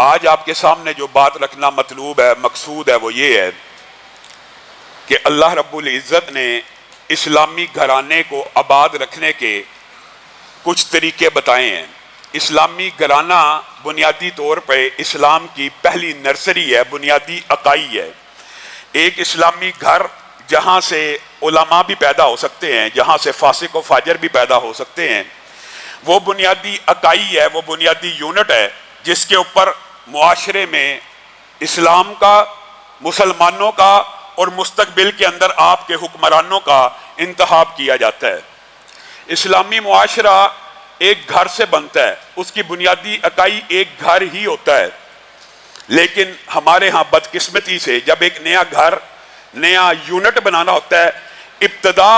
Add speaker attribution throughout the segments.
Speaker 1: آج آپ کے سامنے جو بات رکھنا مطلوب ہے، مقصود ہے، وہ یہ ہے کہ اللہ رب العزت نے اسلامی گھرانے کو آباد رکھنے کے کچھ طریقے بتائے ہیں۔ اسلامی گھرانہ بنیادی طور پہ اسلام کی پہلی نرسری ہے، بنیادی اکائی ہے۔ ایک اسلامی گھر جہاں سے علماء بھی پیدا ہو سکتے ہیں، جہاں سے فاسق و فاجر بھی پیدا ہو سکتے ہیں، وہ بنیادی اکائی ہے، وہ بنیادی یونٹ ہے جس کے اوپر معاشرے میں اسلام کا، مسلمانوں کا اور مستقبل کے اندر آپ کے حکمرانوں کا انتخاب کیا جاتا ہے۔ اسلامی معاشرہ ایک گھر سے بنتا ہے، اس کی بنیادی اکائی ایک گھر ہی ہوتا ہے، لیکن ہمارے ہاں بدقسمتی سے جب ایک نیا گھر، نیا یونٹ بنانا ہوتا ہے، ابتدا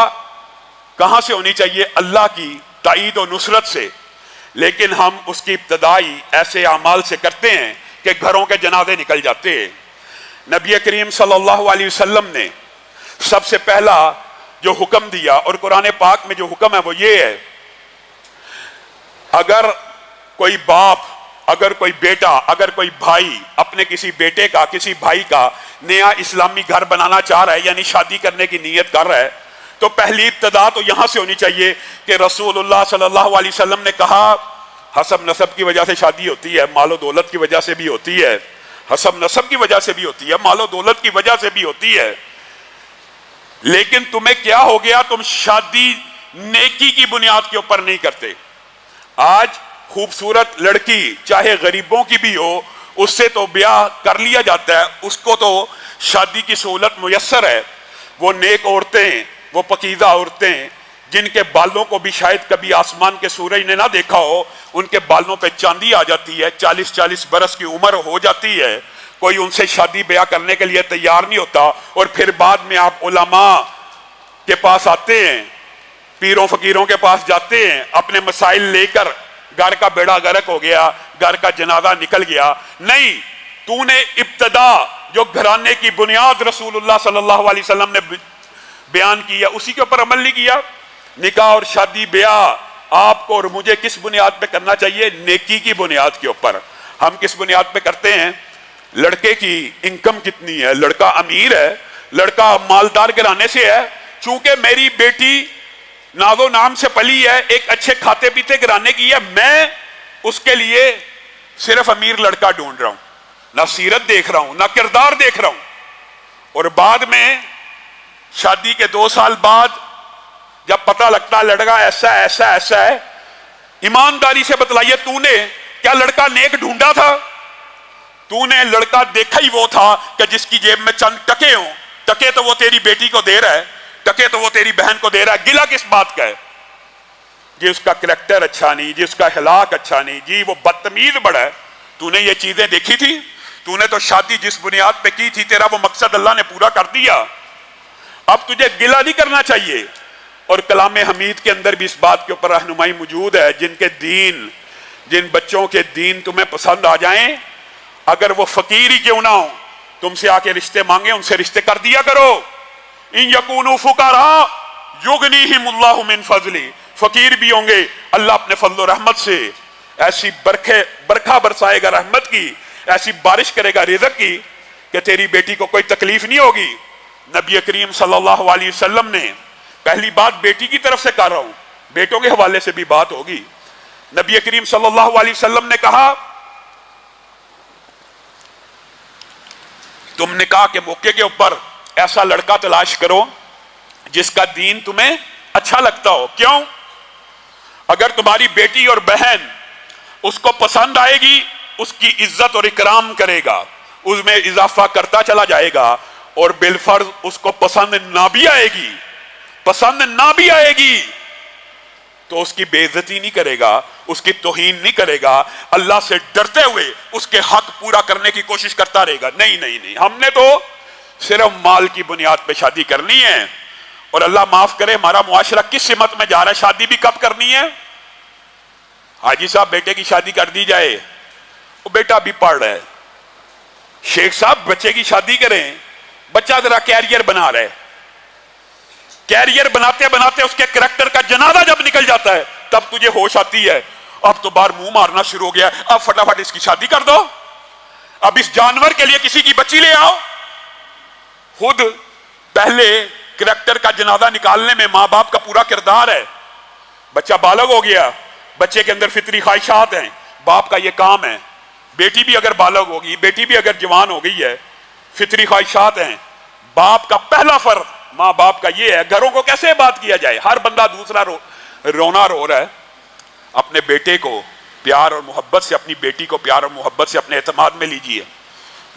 Speaker 1: کہاں سے ہونی چاہیے؟ اللہ کی تائید و نصرت سے، لیکن ہم اس کی ابتدائی ایسے اعمال سے کرتے ہیں کہ گھروں کے جنازے نکل جاتے ہیں۔ نبی کریم صلی اللہ علیہ وسلم نے سب سے پہلا جو حکم دیا، اور قرآن پاک میں جو حکم ہے وہ یہ ہے، اگر کوئی باپ، اگر کوئی بیٹا، اگر کوئی بھائی اپنے کسی بیٹے کا، کسی بھائی کا نیا اسلامی گھر بنانا چاہ رہا ہے، یعنی شادی کرنے کی نیت کر رہا ہے، تو پہلی ابتدا تو یہاں سے ہونی چاہیے کہ رسول اللہ صلی اللہ علیہ وسلم نے کہا حسب نسب کی وجہ سے شادی ہوتی ہے، مال و دولت کی وجہ سے بھی ہوتی ہے، حسب نسب کی وجہ سے بھی ہوتی ہے، مال و دولت کی وجہ سے بھی ہوتی ہے، لیکن تمہیں کیا ہو گیا؟ تم شادی نیکی کی بنیاد کے اوپر نہیں کرتے۔ آج خوبصورت لڑکی چاہے غریبوں کی بھی ہو، اس سے تو بیاہ کر لیا جاتا ہے، اس کو تو شادی کی سہولت میسر ہے۔ وہ نیک عورتیں، وہ پاکیزہ عورتیں جن کے بالوں کو بھی شاید کبھی آسمان کے سورج نے نہ دیکھا ہو، ان کے بالوں پہ چاندی آ جاتی ہے، 40 برس کی عمر ہو جاتی ہے، کوئی ان سے شادی بیاہ کرنے کے لیے تیار نہیں ہوتا، اور پھر بعد میں آپ علماء کے پاس آتے ہیں، پیروں فقیروں کے پاس جاتے ہیں، اپنے مسائل لے کر گھر کا بیڑا غرق ہو گیا، گھر کا جنازہ نکل گیا۔ نہیں، تو نے ابتدا جو گھرانے کی بنیاد رسول اللہ صلی اللہ علیہ وسلم نے بیان کیا، اسی کے اوپر عمل نہیں کیا۔ نکاح اور شادی بیاہ آپ کو اور مجھے کس بنیاد پہ کرنا چاہیے؟ نیکی کی بنیاد کے اوپر۔ ہم کس بنیاد پہ کرتے ہیں؟ لڑکے کی انکم کتنی ہے؟ لڑکا امیر ہے، لڑکا مالدار گھرانے سے ہے، چونکہ میری بیٹی ناز و نام سے پلی ہے، ایک اچھے کھاتے پیتے گھرانے کی ہے، میں اس کے لیے صرف امیر لڑکا ڈھونڈ رہا ہوں، نہ سیرت دیکھ رہا ہوں، نہ کردار دیکھ رہا ہوں، اور بعد میں شادی کے 2 سال بعد جب پتہ لگتا ہے لڑکا ایسا ایسا ایسا ہے، ایمانداری سے بتلائیے، تو نے کیا لڑکا نیک ڈھونڈا تھا؟ تو نے لڑکا دیکھا ہی وہ تھا کہ جس کی جیب میں چند ٹکے ہوں، ٹکے تو وہ تیری بیٹی کو دے رہا ہے، ٹکے تو وہ تیری بہن کو دے رہا ہے، گلہ کس بات کا ہے؟ جی اس کا کریکٹر اچھا نہیں، جی اس کا اخلاق اچھا نہیں، جی وہ بدتمیز بڑا ہے۔ تو نے یہ چیزیں دیکھی تھی؟ تو نے تو شادی جس بنیاد پہ کی تھی، تیرا وہ مقصد اللہ نے پورا کر دیا، اب تجھے گلہ نہیں کرنا چاہیے۔ اور کلام حمید کے اندر بھی اس بات کے اوپر رہنمائی موجود ہے، جن بچوں کے دین تمہیں پسند آ جائیں، اگر وہ فقیر ہی کیوں نہ ہو، تم سے آ کے رشتے مانگے، ان سے رشتے کر دیا کرو۔ ان یکونوا فقراء یغنیہم اللہ من فضلہ، فقیر بھی ہوں گے، اللہ اپنے فضل و رحمت سے ایسی برکھا برسائے گا رحمت کی، ایسی بارش کرے گا رزق کی کہ تیری بیٹی کو کوئی تکلیف نہیں ہوگی۔ نبی کریم صلی اللہ علیہ وسلم نے، پہلی بات بیٹی کی طرف سے کر رہا ہوں، بیٹوں کے حوالے سے بھی بات ہوگی، نبی کریم صلی اللہ علیہ وسلم نے کہا تم نکاح کے موقع کے اوپر ایسا لڑکا تلاش کرو جس کا دین تمہیں اچھا لگتا ہو۔ کیوں؟ اگر تمہاری بیٹی اور بہن اس کو پسند آئے گی، اس کی عزت اور اکرام کرے گا، اس میں اضافہ کرتا چلا جائے گا، اور بالفرض اس کو پسند نہ بھی آئے گی تو اس کی بے عزتی نہیں کرے گا، اس کی توہین نہیں کرے گا، اللہ سے ڈرتے ہوئے اس کے حق پورا کرنے کی کوشش کرتا رہے گا۔ نہیں، ہم نے تو صرف مال کی بنیاد پہ شادی کرنی ہے، اور اللہ معاف کرے ہمارا معاشرہ کس سمت میں جا رہا ہے۔ شادی بھی کب کرنی ہے؟ حاجی صاحب بیٹے کی شادی کر دی جائے، وہ بیٹا بھی پڑھ رہا ہے، شیخ صاحب بچے کی شادی کریں، بچہ ذرا کیریئر بنا رہا ہے، کیریئر بناتے بناتے اس کے کریکٹر کا جنازہ جب نکل جاتا ہے تب تجھے ہوش آتی ہے، اب تو باہر منہ مارنا شروع ہو گیا، اب فٹافٹ اس کی شادی کر دو۔ اب اس جانور کے لیے کسی کی بچی لے آؤ. خود پہلے کریکٹر کا جنازہ نکالنے میں ماں باپ کا پورا کردار ہے. بچہ بالغ ہو گیا, بچے کے اندر فطری خواہشات ہیں, باپ کا یہ کام ہے. بیٹی بھی اگر بالغ ہوگی, بیٹی بھی اگر جوان ہو گئی ہے, فطری خواہشات ہیں. باپ کا پہلا فرض ماں باپ کا یہ ہے, گھروں کو کیسے بات کیا جائے. ہر بندہ دوسرا رونا رو رہا ہے. اپنے بیٹے کو پیار اور محبت سے, اپنی بیٹی کو پیار اور محبت سے اپنے اعتماد میں لیجئے.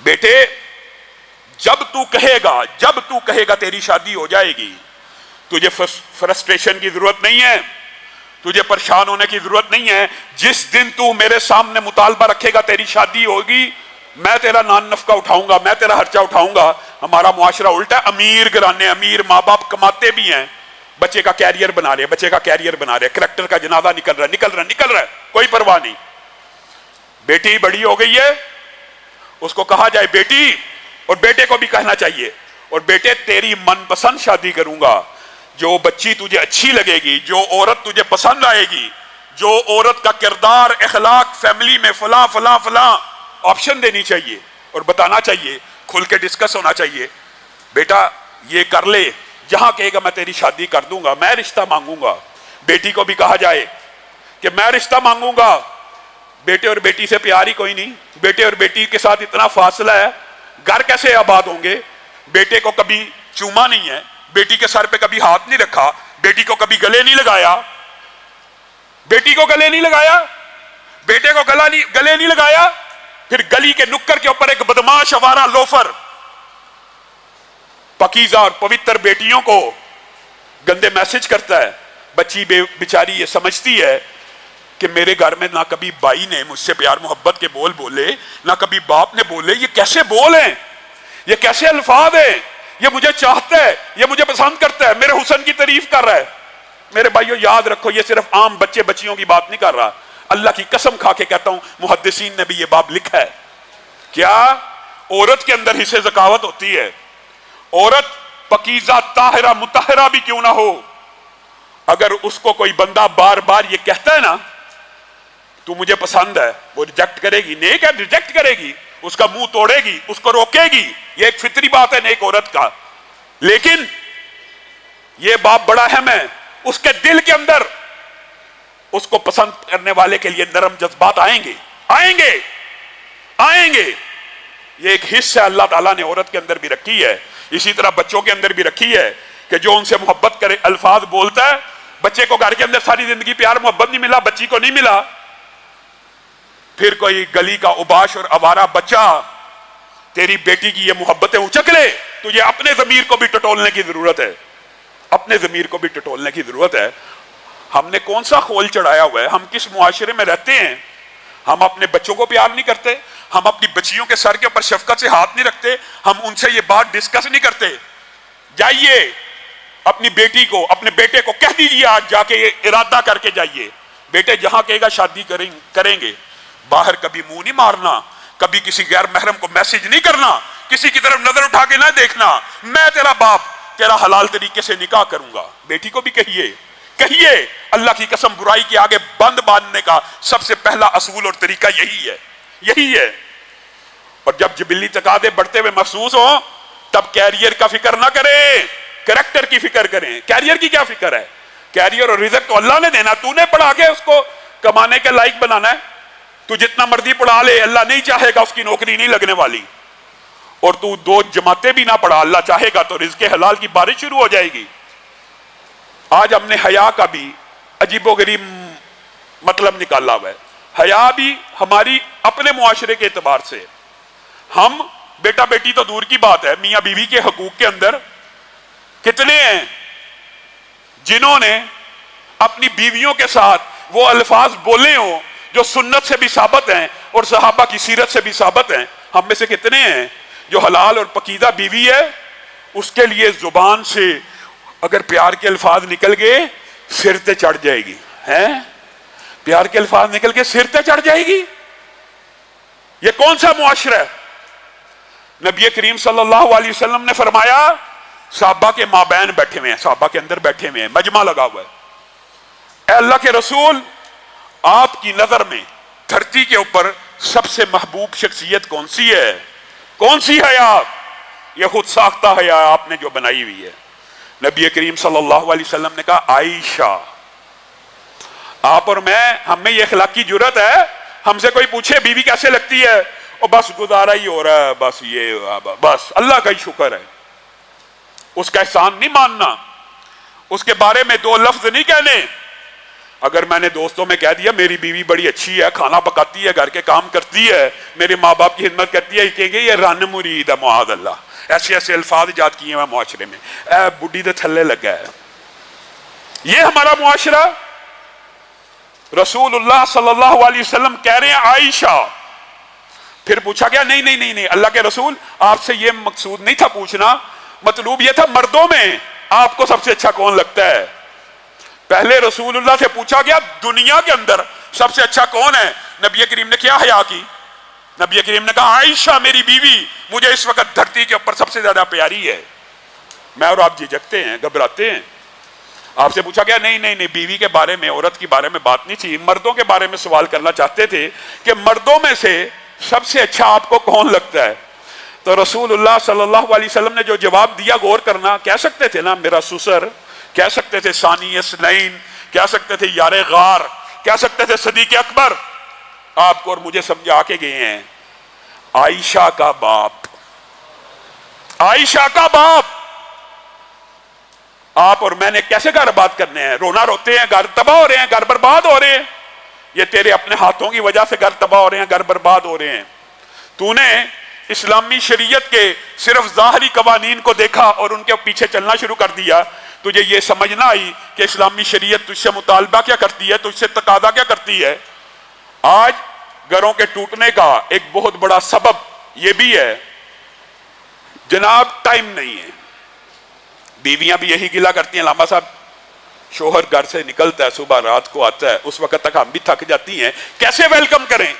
Speaker 1: بیٹے جب تو کہے گا تیری شادی ہو جائے گی, تجھے فرسٹریشن کی ضرورت نہیں ہے, تجھے پریشان ہونے کی ضرورت نہیں ہے. جس دن تو میرے سامنے مطالبہ رکھے گا تیری شادی ہوگی, میں تیرا نان نفقہ اٹھاؤں گا, میں تیرا خرچہ اٹھاؤں گا. ہمارا معاشرہ الٹا, امیر گھرانے, امیر ماں باپ کماتے بھی ہیں, بچے کا کیریئر بنا رہے, کریکٹر کا جنازہ نکل رہا ہے, کوئی پرواہ نہیں. بیٹی بڑی ہو گئی ہے, اس کو کہا جائے بیٹی, اور بیٹے کو بھی کہنا چاہیے, اور بیٹے تیری من پسند شادی کروں گا, جو بچی تجھے اچھی لگے گی, جو عورت تجھے پسند آئے گی, جو عورت کا کردار, اخلاق, فیملی میں فلاں فلاں فلاں آپشن دینی چاہیے اور بتانا چاہیے, کھل کے ڈسکس ہونا چاہیے. بیٹا یہ کر لے, جہاں کہے گا میں تیری شادی کر دوں گا, میں رشتہ مانگوں گا. بیٹی کو بھی کہا جائے کہ میں رشتہ مانگوں گا. بیٹے اور بیٹی سے پیار ہی کوئی نہیں, بیٹے اور بیٹی کے ساتھ اتنا فاصلہ ہے, گھر کیسے آباد ہوں گے. بیٹے کو کبھی چوما نہیں ہے, بیٹی کے سر پہ کبھی ہاتھ نہیں رکھا, بیٹی کو کبھی گلے نہیں لگایا, بیٹے کو گلے نہیں لگایا. پھر گلی کے نکر کے اوپر ایک بدماش آوارہ لوفر پاکیزہ اور پوتر بیٹیوں کو گندے میسج کرتا ہے. بچی بیچاری یہ سمجھتی ہے کہ میرے گھر میں نہ کبھی بائی نے مجھ سے پیار محبت کے بول بولے, نہ کبھی باپ نے بولے. یہ کیسے بول ہیں, یہ کیسے الفاظ ہیں, یہ مجھے چاہتا ہے, یہ مجھے پسند کرتا ہے, میرے حسن کی تعریف کر رہا ہے. میرے بھائیو یاد رکھو, یہ صرف عام بچے بچیوں کی بات نہیں کر رہا. اللہ کی قسم کھا کے کہتا ہوں, محدثین نے بھی یہ باب لکھا ہے. کیا عورت کے اندر حصے ذکاوت ہوتی ہے. عورت پاکیزہ طاہرہ مطہرہ بھی کیوں نہ ہو, اگر اس کو کوئی بندہ بار بار یہ کہتا ہے نا تو مجھے پسند ہے, وہ ریجیکٹ کرے گی. نیک ہے, ریجیکٹ کرے گی, اس کا منہ توڑے گی, اس کو روکے گی. یہ ایک فطری بات ہے نیک عورت کا. لیکن یہ باپ بڑا اہم ہے, اس کے دل کے اندر اس کو پسند کرنے والے کے لیے نرم جذبات آئیں گے. یہ ایک حصہ اللہ تعالیٰ نے عورت کے اندر بھی رکھی ہے, اسی طرح بچوں کے اندر بھی رکھی ہے کہ جو ان سے محبت کرے, الفاظ بولتا ہے. بچے کو گھر کے اندر ساری زندگی پیار محبت نہیں ملا, بچی کو نہیں ملا, پھر کوئی گلی کا اوباش اور آوارہ بچہ تیری بیٹی کی یہ محبتیں اچک لے, تجھے اپنے ضمیر کو بھی ٹٹولنے کی ضرورت ہے. ہم نے کون سا خول چڑھایا ہوا ہے, ہم کس معاشرے میں رہتے ہیں. ہم اپنے بچوں کو پیار نہیں کرتے, ہم اپنی بچیوں کے سر کے اوپر شفقت سے ہاتھ نہیں رکھتے, ہم ان سے یہ بات ڈسکس نہیں کرتے. جائیے اپنی بیٹی کو, اپنے بیٹے کو کہہ دیجیے, آج جا کے ارادہ کر کے جائیے, بیٹے جہاں کہے گا شادی کریں گے, باہر کبھی منہ نہیں مارنا, کبھی کسی غیر محرم کو میسج نہیں کرنا, کسی کی طرف نظر اٹھا کے نہ دیکھنا, میں تیرا باپ تیرا حلال طریقے سے نکاح کروں گا. بیٹی کو بھی کہیے, اللہ کی قسم برائی کے آگے بند باندھنے کا سب سے پہلا اصول اور طریقہ یہی ہے. اور جب جبلی تقاضے بڑھتے ہوئے محسوس ہوں تب کیریئر کا فکر نہ کریں, کریکٹر کی فکر کریں. کیریئر کی کیا فکر ہے, کیریئر اور رزق تو اللہ نے دینا, تو نے پڑھا کے اس کو کمانے کے لائق بنانا ہے. تو جتنا مرضی پڑھا لے, اللہ نہیں چاہے گا اس کی نوکری نہیں لگنے والی. اور تو 2 جماعتیں بھی نہ پڑھا, اللہ چاہے گا تو رزق حلال کی بارش شروع ہو جائے گی. آج ہم نے حیا کا بھی عجیب و غریب مطلب نکالا ہوا ہے. حیا بھی ہماری اپنے معاشرے کے اعتبار سے, ہم بیٹا بیٹی تو دور کی بات ہے, میاں بیوی کے حقوق کے اندر کتنے ہیں جنہوں نے اپنی بیویوں کے ساتھ وہ الفاظ بولے ہوں جو سنت سے بھی ثابت ہیں اور صحابہ کی سیرت سے بھی ثابت ہیں. ہم میں سے کتنے ہیں جو حلال اور پاکیزہ بیوی ہے, اس کے لیے زبان سے اگر پیار کے الفاظ نکل گئے سر تے چڑھ جائے گی, پیار کے الفاظ نکل کے سر تے چڑھ جائے گی. یہ کون سا معاشرہ ہے؟ نبی کریم صلی اللہ علیہ وسلم نے فرمایا, صحابہ کے مابین بیٹھے ہوئے ہیں, صحابہ کے اندر بیٹھے ہوئے ہیں, مجمع لگا ہوا ہے, اے اللہ کے رسول, آپ کی نظر میں دھرتی کے اوپر سب سے محبوب شخصیت کون سی ہے؟ کون سی حیا؟ یہ خود ساختہ حیا آپ نے جو بنائی ہوئی ہے۔ نبی کریم صلی اللہ علیہ وسلم نے کہا عائشہ، آپ اور میں، ہم میں یہ اخلاقی جرت ہے، ہم سے کوئی پوچھے بیوی کیسے لگتی ہے، اور بس گزارا ہی ہو رہا ہے، بس یہ بس اللہ کا ہی شکر ہے، اس کا احسان نہیں ماننا، اس کے بارے میں دو لفظ نہیں کہنے۔ اگر میں نے دوستوں میں کہہ دیا میری بیوی بڑی اچھی ہے، کھانا پکاتی ہے، گھر کے کام کرتی ہے، میرے ماں باپ کی خدمت کرتی ہے، کہیں گے یہ رن مرید ہے، معاذ اللہ، ایسے ایسے الفاظ ایجاد کیے ہیں معاشرے میں، اے بڈی دے تھلے لگا ہے۔ یہ ہمارا معاشرہ؟ رسول اللہ صلی اللہ علیہ وسلم کہہ رہے ہیں عائشہ۔ پھر پوچھا گیا نہیں نہیں نہیں نہیں اللہ کے رسول، آپ سے یہ مقصود نہیں تھا پوچھنا، مطلوب یہ تھا مردوں میں آپ کو سب سے اچھا کون لگتا ہے؟ پہلے رسول اللہ سے پوچھا گیا دنیا کے اندر سب سے اچھا کون ہے؟ نبی کریم نے کیا حیا کی؟ نبی کریم نے کہا عائشہ میری بیوی مجھے اس وقت دھرتی کے اوپر سب سے زیادہ پیاری ہے۔ میں اور آپ جھجکتے ہیں، گھبراتے ہیں۔ آپ سے پوچھا گیا نہیں نہیں نہیں بیوی کے بارے میں، عورت کے بارے میں بات نہیں تھی، مردوں کے بارے میں سوال کرنا چاہتے تھے کہ مردوں میں سے سب سے اچھا آپ کو کون لگتا ہے؟ تو رسول اللہ صلی اللہ علیہ وسلم نے جو جواب دیا غور کرنا، کہہ سکتے تھے نا میرا سسر، کہہ سکتے تھے ثانی اثنین، کہہ سکتے تھے یار غار، کہہ سکتے تھے صدیق اکبر، آپ کو اور مجھے سمجھا کے گئے ہیں عائشہ کا باپ، عائشہ کا باپ۔ آپ اور میں نے کیسے گھر آباد کرنے ہیں؟ رونا روتے ہیں، گھر تباہ ہو رہے ہیں، گھر برباد ہو رہے ہیں، یہ تیرے اپنے ہاتھوں کی وجہ سے گھر تباہ ہو رہے ہیں، گھر برباد ہو رہے ہیں۔ تو نے اسلامی شریعت کے صرف ظاہری قوانین کو دیکھا اور ان کے پیچھے چلنا شروع کر دیا، تجھے یہ سمجھ نہ آئی کہ اسلامی شریعت تجھ سے مطالبہ کیا کرتی ہے، تجھ سے تقاضا کیا کرتی ہے۔ آج گھروں کے ٹوٹنے کا ایک بہت بڑا سبب یہ بھی ہے جناب ٹائم نہیں ہے۔ بیویاں بھی یہی گلہ کرتی ہیں علامہ صاحب، شوہر گھر سے نکلتا ہے، صبح رات کو آتا ہے، اس وقت تک ہم بھی تھک جاتی ہیں، کیسے ویلکم کریں،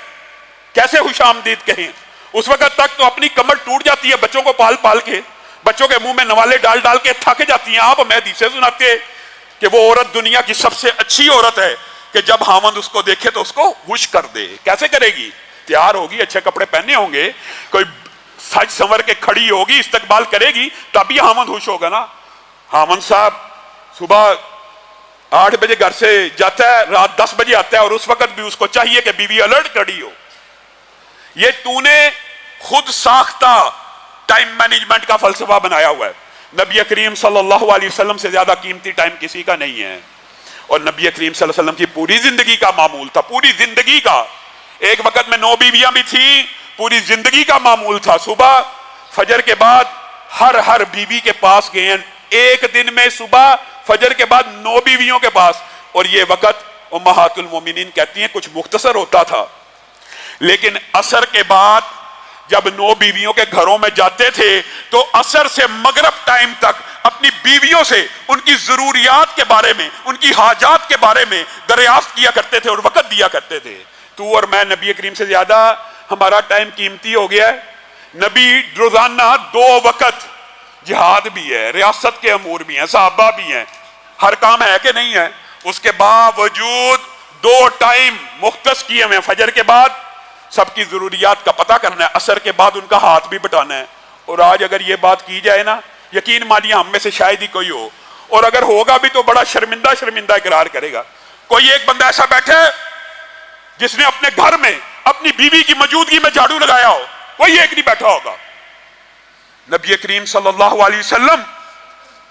Speaker 1: کیسے خوش آمدید کہیں؟ اس وقت تک تو اپنی کمر ٹوٹ جاتی ہے بچوں کو پال پال کے، بچوں کے منہ میں نوالے ڈال ڈال کے تھک جاتی ہیں۔ آپ ہمیں حدیثیں سناتے کہ وہ عورت دنیا کی سب سے اچھی عورت ہے کہ جب خاوند اس کو دیکھے تو اس کو خوش کر دے۔ کیسے کرے گی؟ تیار ہوگی، اچھے کپڑے پہنے ہوں گے، کوئی سج سنور کے کھڑی ہوگی، استقبال کرے گی، تبھی خاوند خوش ہوگا نا۔ خاوند صاحب صبح 8 بجے گھر سے جاتا ہے، رات 10 بجے آتا ہے، اور اس وقت بھی اس کو چاہیے کہ بیوی الرٹ کھڑی ہو۔ یہ تو نے خود ساختہ ٹائم مینجمنٹ کا فلسفہ بنایا ہوا ہے۔ نبی کریم صلی اللہ علیہ وسلم سے زیادہ قیمتی ٹائم کسی کا نہیں ہے، اور نبی کریم صلی اللہ علیہ وسلم کی پوری زندگی کا معمول تھا، پوری زندگی کا۔ ایک وقت میں 9 بیویاں بھی تھیں، پوری زندگی کا معمول تھا۔ صبح فجر کے بعد ہر بیوی کے پاس گئے ہیں، ایک دن میں صبح فجر کے بعد 9 بیویوں کے پاس، اور یہ وقت امہات المومنین کہتی ہیں کچھ مختصر ہوتا تھا، لیکن عصر کے بعد جب 9 بیویوں کے گھروں میں جاتے تھے تو عصر سے مغرب ٹائم تک اپنی بیویوں سے ان کی ضروریات کے بارے میں، ان کی حاجات کے بارے میں دریافت کیا کرتے تھے اور وقت دیا کرتے تھے۔ تو اور میں نبی کریم سے زیادہ ہمارا ٹائم قیمتی ہو گیا ہے۔ نبی روزانہ 2 وقت، جہاد بھی ہے، ریاست کے امور بھی ہیں، صحابہ بھی ہیں، ہر کام ہے کہ نہیں ہے، اس کے باوجود 2 ٹائم مختص کیے ہوئے ہیں۔ فجر کے بعد سب کی ضروریات کا پتہ کرنا ہے، عصر کے بعد ان کا ہاتھ بھی بٹانا ہے۔ اور آج اگر یہ بات کی جائے نا، یقین مانیے ہم میں سے شاید ہی کوئی ہو، اور اگر ہوگا بھی تو بڑا شرمندہ اقرار کرے گا۔ کوئی ایک بندہ ایسا بیٹھے جس نے اپنے گھر میں اپنی بیوی کی موجودگی میں جھاڑو لگایا ہو، کوئی ایک نہیں بیٹھا ہوگا۔ نبی کریم صلی اللہ علیہ وسلم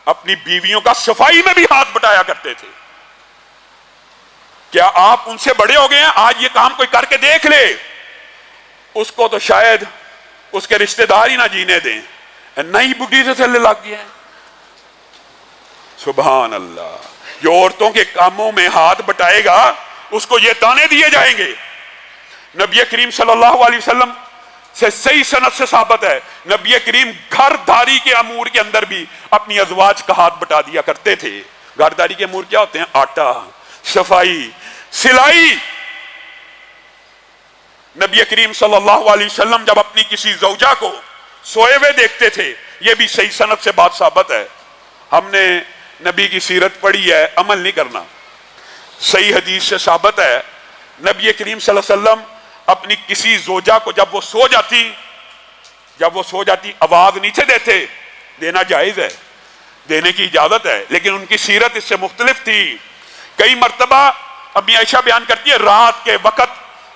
Speaker 1: اپنی بیویوں کا صفائی میں بھی ہاتھ بٹایا کرتے تھے۔ کیا آپ ان سے بڑے ہو گئے ہیں؟ آج یہ کام کوئی کر کے دیکھ لے، اس کو تو شاید اس کے رشتہ دار ہی نہ جینے دیں، نئی بڈھی سے تھلے لگ گیا ہے۔ سبحان اللہ۔ جو عورتوں کے کاموں میں ہاتھ بٹائے گا اس کو یہ تانے دیے جائیں گے۔ نبی کریم صلی اللہ علیہ وسلم سے صحیح سند سے ثابت ہے، نبی کریم گھر داری کے امور کے اندر بھی اپنی ازواج کا ہاتھ بٹا دیا کرتے تھے۔ گھر داری کے امور کیا ہوتے ہیں؟ آٹا، صفائی، سلائی۔ نبی کریم صلی اللہ علیہ وسلم جب اپنی کسی زوجہ کو سوئے ہوئے دیکھتے تھے، یہ بھی صحیح سند سے بات ثابت ہے۔ ہم نے نبی کی سیرت پڑھی ہے، عمل نہیں کرنا۔ صحیح حدیث سے ثابت ہے، نبی کریم صلی اللہ علیہ وسلم اپنی کسی زوجہ کو جب وہ سو جاتی آواز نہیں تھے دیتے. دینا جائز ہے, دینے کی اجازت ہے, لیکن ان کی سیرت اس سے مختلف تھی. کئی مرتبہ امی عائشہ بیان کرتی ہے رات کے وقت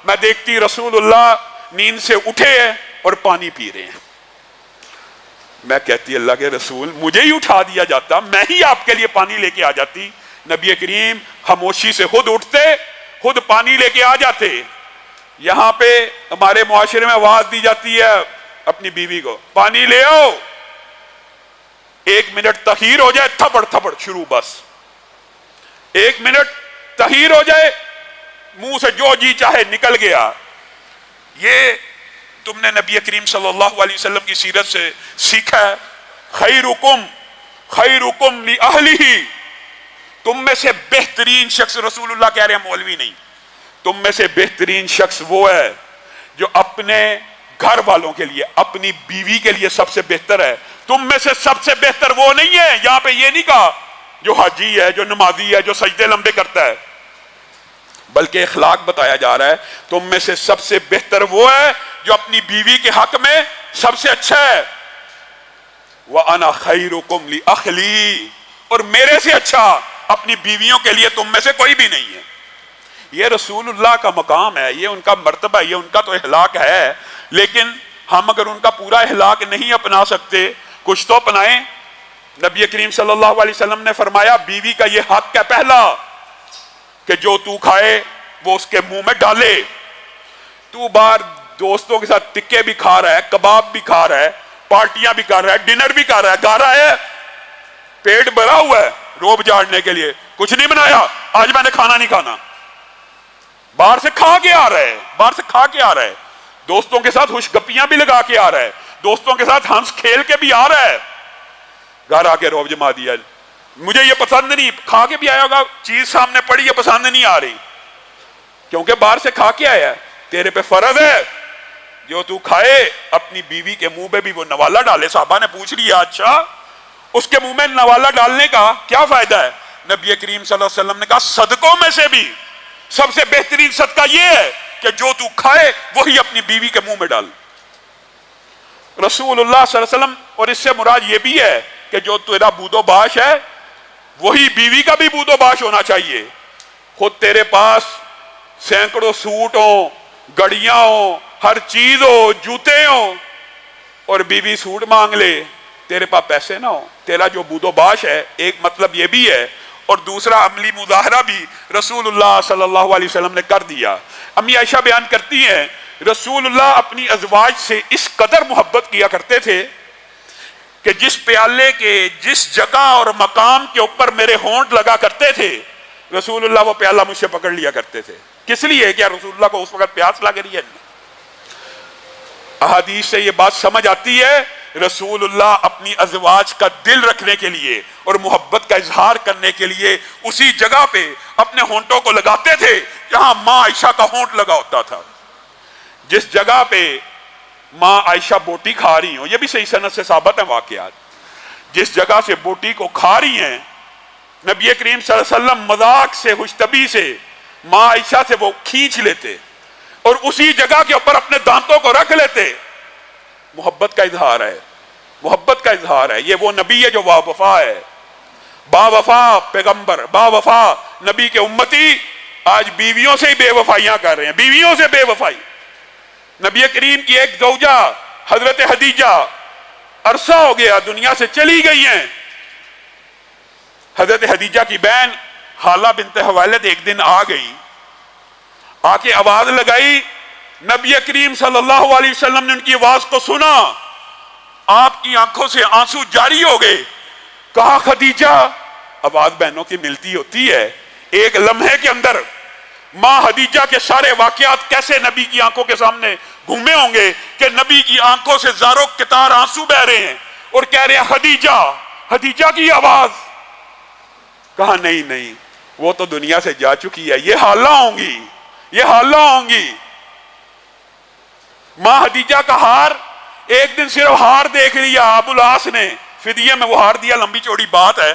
Speaker 1: میں دیکھتی رسول اللہ نیند سے اٹھے ہیں اور پانی پی رہے ہیں. میں کہتی اللہ کے رسول مجھے ہی اٹھا دیا جاتا, میں ہی آپ کے لیے پانی لے کے آ جاتی. نبی کریم خاموشی سے خود اٹھتے, خود پانی لے کے آ جاتے. یہاں پہ ہمارے معاشرے میں آواز دی جاتی ہے اپنی بیوی کو, پانی لے آؤ, 1 منٹ تخیر ہو جائے تھپڑ تھپڑ شروع, بس 1 منٹ تخیر ہو جائے منہ سے جو جی چاہے نکل گیا. یہ تم نے نبی کریم صلی اللہ علیہ وسلم کی سیرت سے سیکھا ہے. خیرکم لأہلہ, تم میں سے بہترین شخص, رسول اللہ کہہ رہے ہیں مولوی نہیں, تم میں سے بہترین شخص وہ ہے جو اپنے گھر والوں کے لیے, اپنی بیوی کے لیے سب سے بہتر ہے. تم میں سے سب سے بہتر وہ نہیں ہے, یہاں پہ یہ نہیں کہا جو حاجی ہے, جو نمازی ہے, جو سجدے لمبے کرتا ہے, بلکہ اخلاق بتایا جا رہا ہے. تم میں سے سب سے بہتر وہ ہے جو اپنی بیوی کے حق میں سب سے اچھا ہے. وَأَنَا خَيْرُكُمْ لِأَخْلِي, اور میرے سے اچھا اپنی بیویوں کے لیے تم میں سے کوئی بھی نہیں ہے. یہ رسول اللہ کا مقام ہے, یہ ان کا مرتبہ, یہ ان کا تو اخلاق ہے. لیکن ہم اگر ان کا پورا اخلاق نہیں اپنا سکتے, کچھ تو اپنائیں. نبی کریم صلی اللہ علیہ وسلم نے فرمایا بیوی کا یہ حق ہے پہلا کہ جو تو کھائے وہ اس کے منہ میں ڈالے. تو باہر دوستوں کے ساتھ ٹکے بھی کھا رہا ہے, کباب بھی کھا رہا ہے, پارٹیاں بھی کر رہا ہے, ڈنر بھی کر رہا ہے, گا رہا ہے, پیٹ بھرا ہوا ہے, روب جاڑنے کے لیے کچھ نہیں بنایا, آج میں نے کھانا نہیں کھانا, باہر سے کھا کے آ رہا ہے, دوستوں کے ساتھ خوش گپیاں بھی لگا کے آ رہا ہے, دوستوں کے ساتھ ہنس کھیل کے بھی آ رہا ہے, گھر آ کے روب جما دیا, مجھے یہ پسند نہیں, کھا کے بھی آیا ہوگا, چیز سامنے پڑی یہ پسند نہیں آ رہی, کیونکہ باہر سے کھا کے آیا ہے. تیرے پہ فرض ہے جو تو کھائے اپنی بیوی کے منہ پہ بھی وہ نوالا ڈالے. صحابہ نے پوچھ لیا اچھا اس کے منہ میں نوالا ڈالنے کا کیا فائدہ ہے؟ نبی کریم صلی اللہ علیہ وسلم نے کہا صدقوں میں سے بھی سب سے بہترین صدقہ یہ ہے کہ جو تو کھائے وہی اپنی بیوی کے منہ میں ڈال. رسول اللہ صلی اللہ علیہ وسلم, اور اس سے مراد یہ بھی ہے کہ جو تیرا بود و باش ہے وہی بیوی کا بھی بود و باش ہونا چاہیے. خود تیرے پاس سینکڑوں سوٹ ہوں, گڑیاں ہوں, ہر چیز ہو, جوتے ہوں, اور بیوی سوٹ مانگ لے, تیرے پاس پیسے نہ ہو, تیرا جو بود و باش ہے, ایک مطلب یہ بھی ہے, اور دوسرا عملی مظاہرہ بھی رسول اللہ صلی اللہ علیہ وسلم نے کر دیا. امی عائشہ بیان کرتی ہیں رسول اللہ اپنی ازواج سے اس قدر محبت کیا کرتے تھے کہ جس پیالے کے جس جگہ اور مقام کے اوپر میرے ہونٹ لگا کرتے تھے رسول اللہ وہ پیالہ مجھ سے پکڑ لیا کرتے تھے. کس لیے؟ کیا رسول اللہ کو اس وقت پیاس لگ رہی ہے؟ احادیث سے یہ بات سمجھ آتی ہے رسول اللہ اپنی ازواج کا دل رکھنے کے لیے اور محبت کا اظہار کرنے کے لیے اسی جگہ پہ اپنے ہونٹوں کو لگاتے تھے جہاں ماں عائشہ کا ہونٹ لگا ہوتا تھا. جس جگہ پہ ماں عائشہ بوٹی کھا رہی ہوں, یہ بھی صحیح سند سے ثابت ہے واقعات, جس جگہ سے بوٹی کو کھا رہی ہیں نبی کریم صلی اللہ علیہ وسلم مذاق سے خوش طبعی سے ماں عائشہ سے وہ کھینچ لیتے اور اسی جگہ کے اوپر اپنے دانتوں کو رکھ لیتے. محبت کا اظہار ہے, محبت کا اظہار ہے. یہ وہ نبی ہے جو با وفا ہے, با وفا پیغمبر, با وفا نبی کے امتی آج بیویوں سے ہی بے وفائیاں کر رہے ہیں, بیویوں سے بے وفائی. نبی کریم کی ایک زوجہ حضرت خدیجہ عرصہ ہو گیا دنیا سے چلی گئی ہیں. حضرت خدیجہ کی بہن حالہ بنت خویلد ایک دن آ گئی, آ کے آواز لگائی, نبی کریم صلی اللہ علیہ وسلم نے ان کی آواز کو سنا, آپ کی آنکھوں سے آنسو جاری ہو گئے. کہا خدیجہ, آواز بہنوں کی ملتی ہوتی ہے, ایک لمحے کے اندر ماں خدیجہ کے سارے واقعات کیسے نبی کی آنکھوں کے سامنے گھومے ہوں گے کہ نبی کی آنکھوں سے زاروں قطار آنسو بہ رہے ہیں اور کہہ رہے ہیں خدیجہ, خدیجہ کی آواز. کہا نہیں نہیں, وہ تو دنیا سے جا چکی ہے, یہ حالہ ہوں گی, یہ حالہ ہوں گی. ماں خدیجہ کا ہار, ایک دن صرف ہار دیکھ لیا ابو العاص نے, فدیے میں وہ ہار دیا, لمبی چوڑی بات ہے,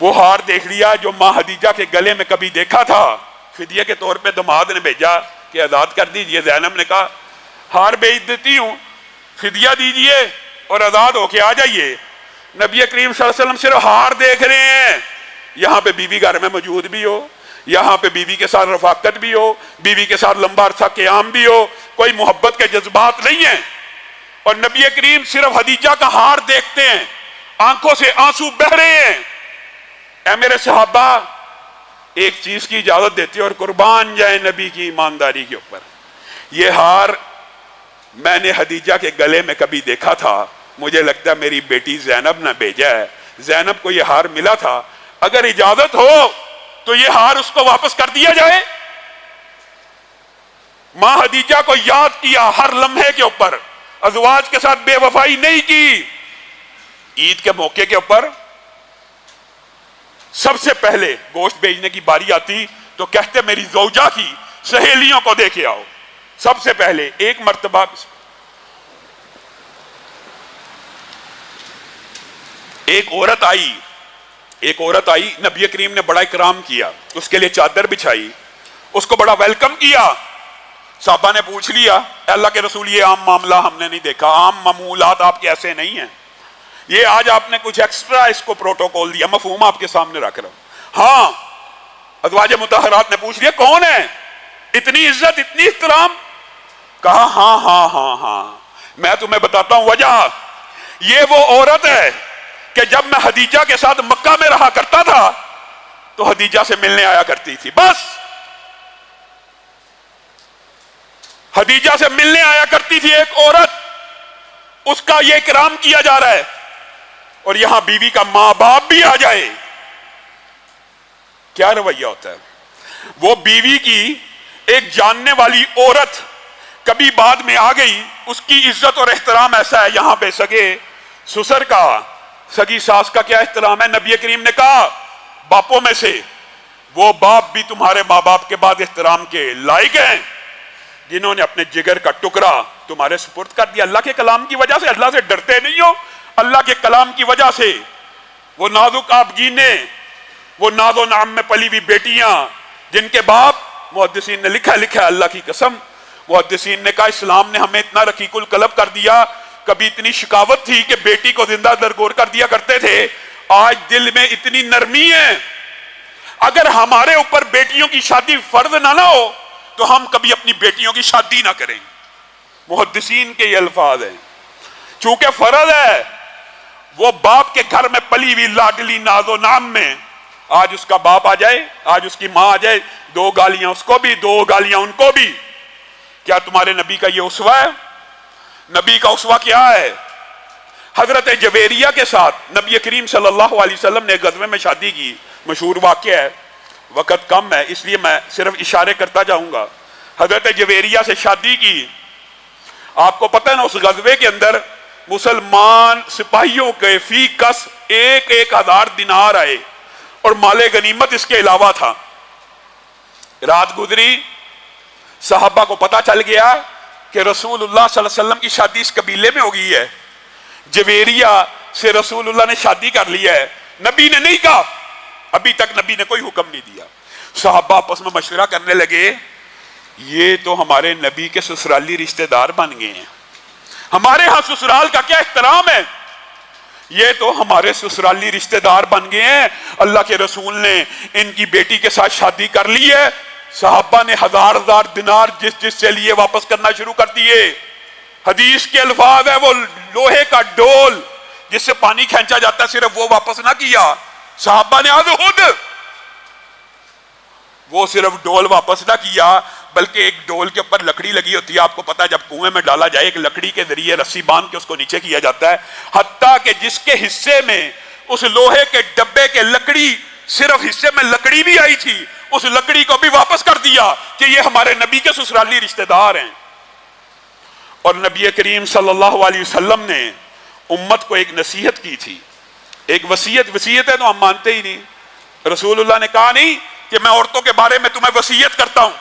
Speaker 1: وہ ہار دیکھ لیا جو ماں خدیجہ کے گلے میں کبھی دیکھا تھا, فدیے کے طور پہ دماد نے بھیجا کہ آزاد کر دیجئے. زینب نے کہا ہار بیچ دیتی ہوں, فدیہ دیجئے اور آزاد ہو کے آ جائیے. نبی کریم صلی اللہ علیہ وسلم صرف ہار دیکھ رہے ہیں, یہاں پہ بیوی گھر میں موجود بھی ہو, یہاں پہ بیوی کے ساتھ رفاقت بھی ہو, بیوی کے ساتھ لمبا عرصہ قیام بھی ہو, کوئی محبت کے جذبات نہیں ہیں. اور نبی کریم صرف خدیجہ کا ہار دیکھتے ہیں, آنکھوں سے آنسو بہ رہے ہیں. اے میرے صحابہ, ایک چیز کی اجازت دیتے اور قربان جائے نبی کی ایمانداری کے اوپر, یہ ہار میں نے خدیجہ کے گلے میں کبھی دیکھا تھا, مجھے لگتا ہے میری بیٹی زینب نے بھیجا ہے. زینب کو یہ ہار ملا تھا, اگر اجازت ہو تو یہ ہار اس کو واپس کر دیا جائے. ماں خدیجہ کو یاد کیا ہر لمحے کے اوپر, ازواج کے ساتھ بے وفائی نہیں کی. عید کے موقع کے اوپر سب سے پہلے گوشت بھیجنے کی باری آتی تو کہتے میری زوجہ کی سہیلیوں کو دے کے آؤ. سب سے پہلے ایک مرتبہ ایک عورت آئی, نبی کریم نے بڑا اکرام کیا, اس کے لیے چادر بچھائی, اس کو بڑا ویلکم کیا. صحابہ نے پوچھ لیا اے اللہ کے رسول یہ عام معاملہ ہم نے نہیں دیکھا, عام معمولات آپ کے ایسے نہیں ہیں, یہ آج آپ نے کچھ ایکسٹرا اس کو پروٹوکول دیا, مفہوم آپ کے سامنے رکھ رہا ہوں. ہاں, ازواج مطہرات نے پوچھ لیا کون ہے, اتنی عزت اتنی احترام. کہا ہاں میں تمہیں بتاتا ہوں وجہ. یہ وہ عورت ہے کہ جب میں خدیجہ کے ساتھ مکہ میں رہا کرتا تھا تو خدیجہ سے ملنے آیا کرتی تھی. بس خدیجہ سے ملنے آیا کرتی تھی ایک عورت, اس کا یہ اکرام کیا جا رہا ہے. اور یہاں بیوی کا ماں باپ بھی آ جائے, کیا رویہ ہوتا ہے. وہ بیوی کی ایک جاننے والی عورت کبھی بعد میں آ گئی, اس کی عزت اور احترام ایسا ہے. یہاں پہ سگے سسر کا, سگی ساس کا کیا احترام ہے. نبی کریم نے کہا باپوں میں سے وہ باپ بھی تمہارے ماں باپ کے بعد احترام کے لائق ہیں جنہوں نے اپنے جگر کا ٹکڑا تمہارے سپرد کر دیا. اللہ کے کلام کی وجہ سے, اللہ سے ڈرتے نہیں ہو, اللہ کے کلام کی وجہ سے. وہ نازک آپ جینے, وہ ناز و نعم میں پلی ہوئی بیٹیاں جن کے باپ, محدثین نے لکھا اللہ کی قسم, محدثین نے کہا اسلام نے ہمیں اتنا رقیق القلب کر دیا, کبھی اتنی شکاوت تھی کہ بیٹی کو زندہ درگور کر دیا کرتے تھے, آج دل میں اتنی نرمی ہے. اگر ہمارے اوپر بیٹیوں کی شادی فرض نہ ہو تو ہم کبھی اپنی بیٹیوں کی شادی نہ کریں. محدثین کے یہ الفاظ ہیں. چونکہ فرض ہے, وہ باپ کے گھر میں پلی ہوئی لاڈلی ناز و نام میں آج اس کا باپ آ جائے, آج اس کی ماں آ جائے, 2 گالیاں اس کو بھی 2 گالیاں ان کو بھی. کیا تمہارے نبی کا یہ اسوہ ہے؟ نبی کا اسوہ کیا ہے؟ حضرت جویریہ کے ساتھ نبی کریم صلی اللہ علیہ وسلم نے غزوے میں شادی کی, مشہور واقعہ ہے, وقت کم ہے اس لیے میں صرف اشارے کرتا جاؤں گا. حضرت جویریہ سے شادی کی. آپ کو پتہ ہے نا اس غزوے کے اندر مسلمان سپاہیوں کے فی کس 1,000 دینار آئے اور مال غنیمت اس کے علاوہ تھا. رات گزری, صحابہ کو پتا چل گیا کہ رسول اللہ صلی اللہ علیہ وسلم کی شادی اس قبیلے میں ہو گئی ہے, جویریہ سے رسول اللہ نے شادی کر لی ہے. نبی نے نہیں کہا, ابھی تک نبی نے کوئی حکم نہیں دیا. صحابہ آپس میں مشورہ کرنے لگے, یہ تو ہمارے نبی کے سسرالی رشتہ دار بن گئے ہیں, ہمارے ہاں سسرال کا کیا احترام ہے, یہ تو ہمارے سسرالی رشتہ دار بن گئے ہیں, اللہ کے رسول نے ان کی بیٹی کے ساتھ شادی کر لی ہے. صحابہ نے 1,000 دینار جس سے لیے واپس کرنا شروع کر دیے. حدیث کے الفاظ ہے, وہ لوہے کا ڈول جس سے پانی کھینچا جاتا ہے صرف وہ واپس نہ کیا. صحابہ نے خود وہ صرف ڈول واپس نہ کیا بلکہ ایک ڈول کے اوپر لکڑی لگی ہوتی ہے, آپ کو پتا ہے جب کنویں میں ڈالا جائے ایک لکڑی کے ذریعے رسی باندھ کے اس کو نیچے کیا جاتا ہے, حتیٰ کہ جس کے حصے میں اس لوہے کے ڈبے کے لکڑی صرف حصے میں لکڑی بھی آئی تھی, اس لکڑی کو بھی واپس کر دیا کہ یہ ہمارے نبی کے سسرالی رشتہ دار ہیں. اور نبی کریم صلی اللہ علیہ وسلم نے امت کو ایک نصیحت کی تھی, ایک وصیت ہے تو ہم مانتے ہی نہیں. رسول اللہ نے کہا نہیں کہ میں عورتوں کے بارے میں تمہیں وصیت کرتا ہوں,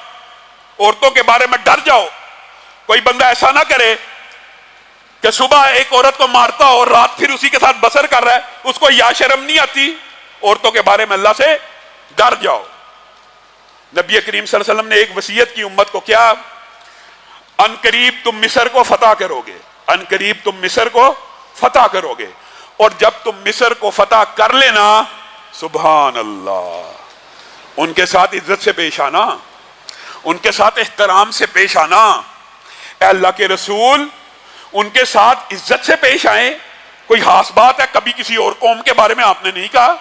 Speaker 1: عورتوں کے بارے میں ڈر جاؤ. کوئی بندہ ایسا نہ کرے کہ صبح ایک عورت کو مارتا ہو اور رات پھر اسی کے ساتھ بسر کر رہا ہے, اس کو یا شرم نہیں آتی. عورتوں کے بارے میں اللہ سے ڈر جاؤ. نبی کریم صلی اللہ علیہ وسلم نے ایک وصیت کی امت کو، کیا؟ ان قریب تم مصر کو فتح کرو گے، ان قریب تم مصر کو فتح کرو گے، اور جب تم مصر کو فتح کر لینا، سبحان اللہ، ان کے ساتھ عزت سے پیش آنا، ان کے ساتھ احترام سے پیش آنا۔ اے اللہ کے رسول، ان کے ساتھ عزت سے پیش آئیں۔ کوئی خاص بات ہے؟ کبھی کسی اور قوم کے بارے میں آپ نے نہیں کہا،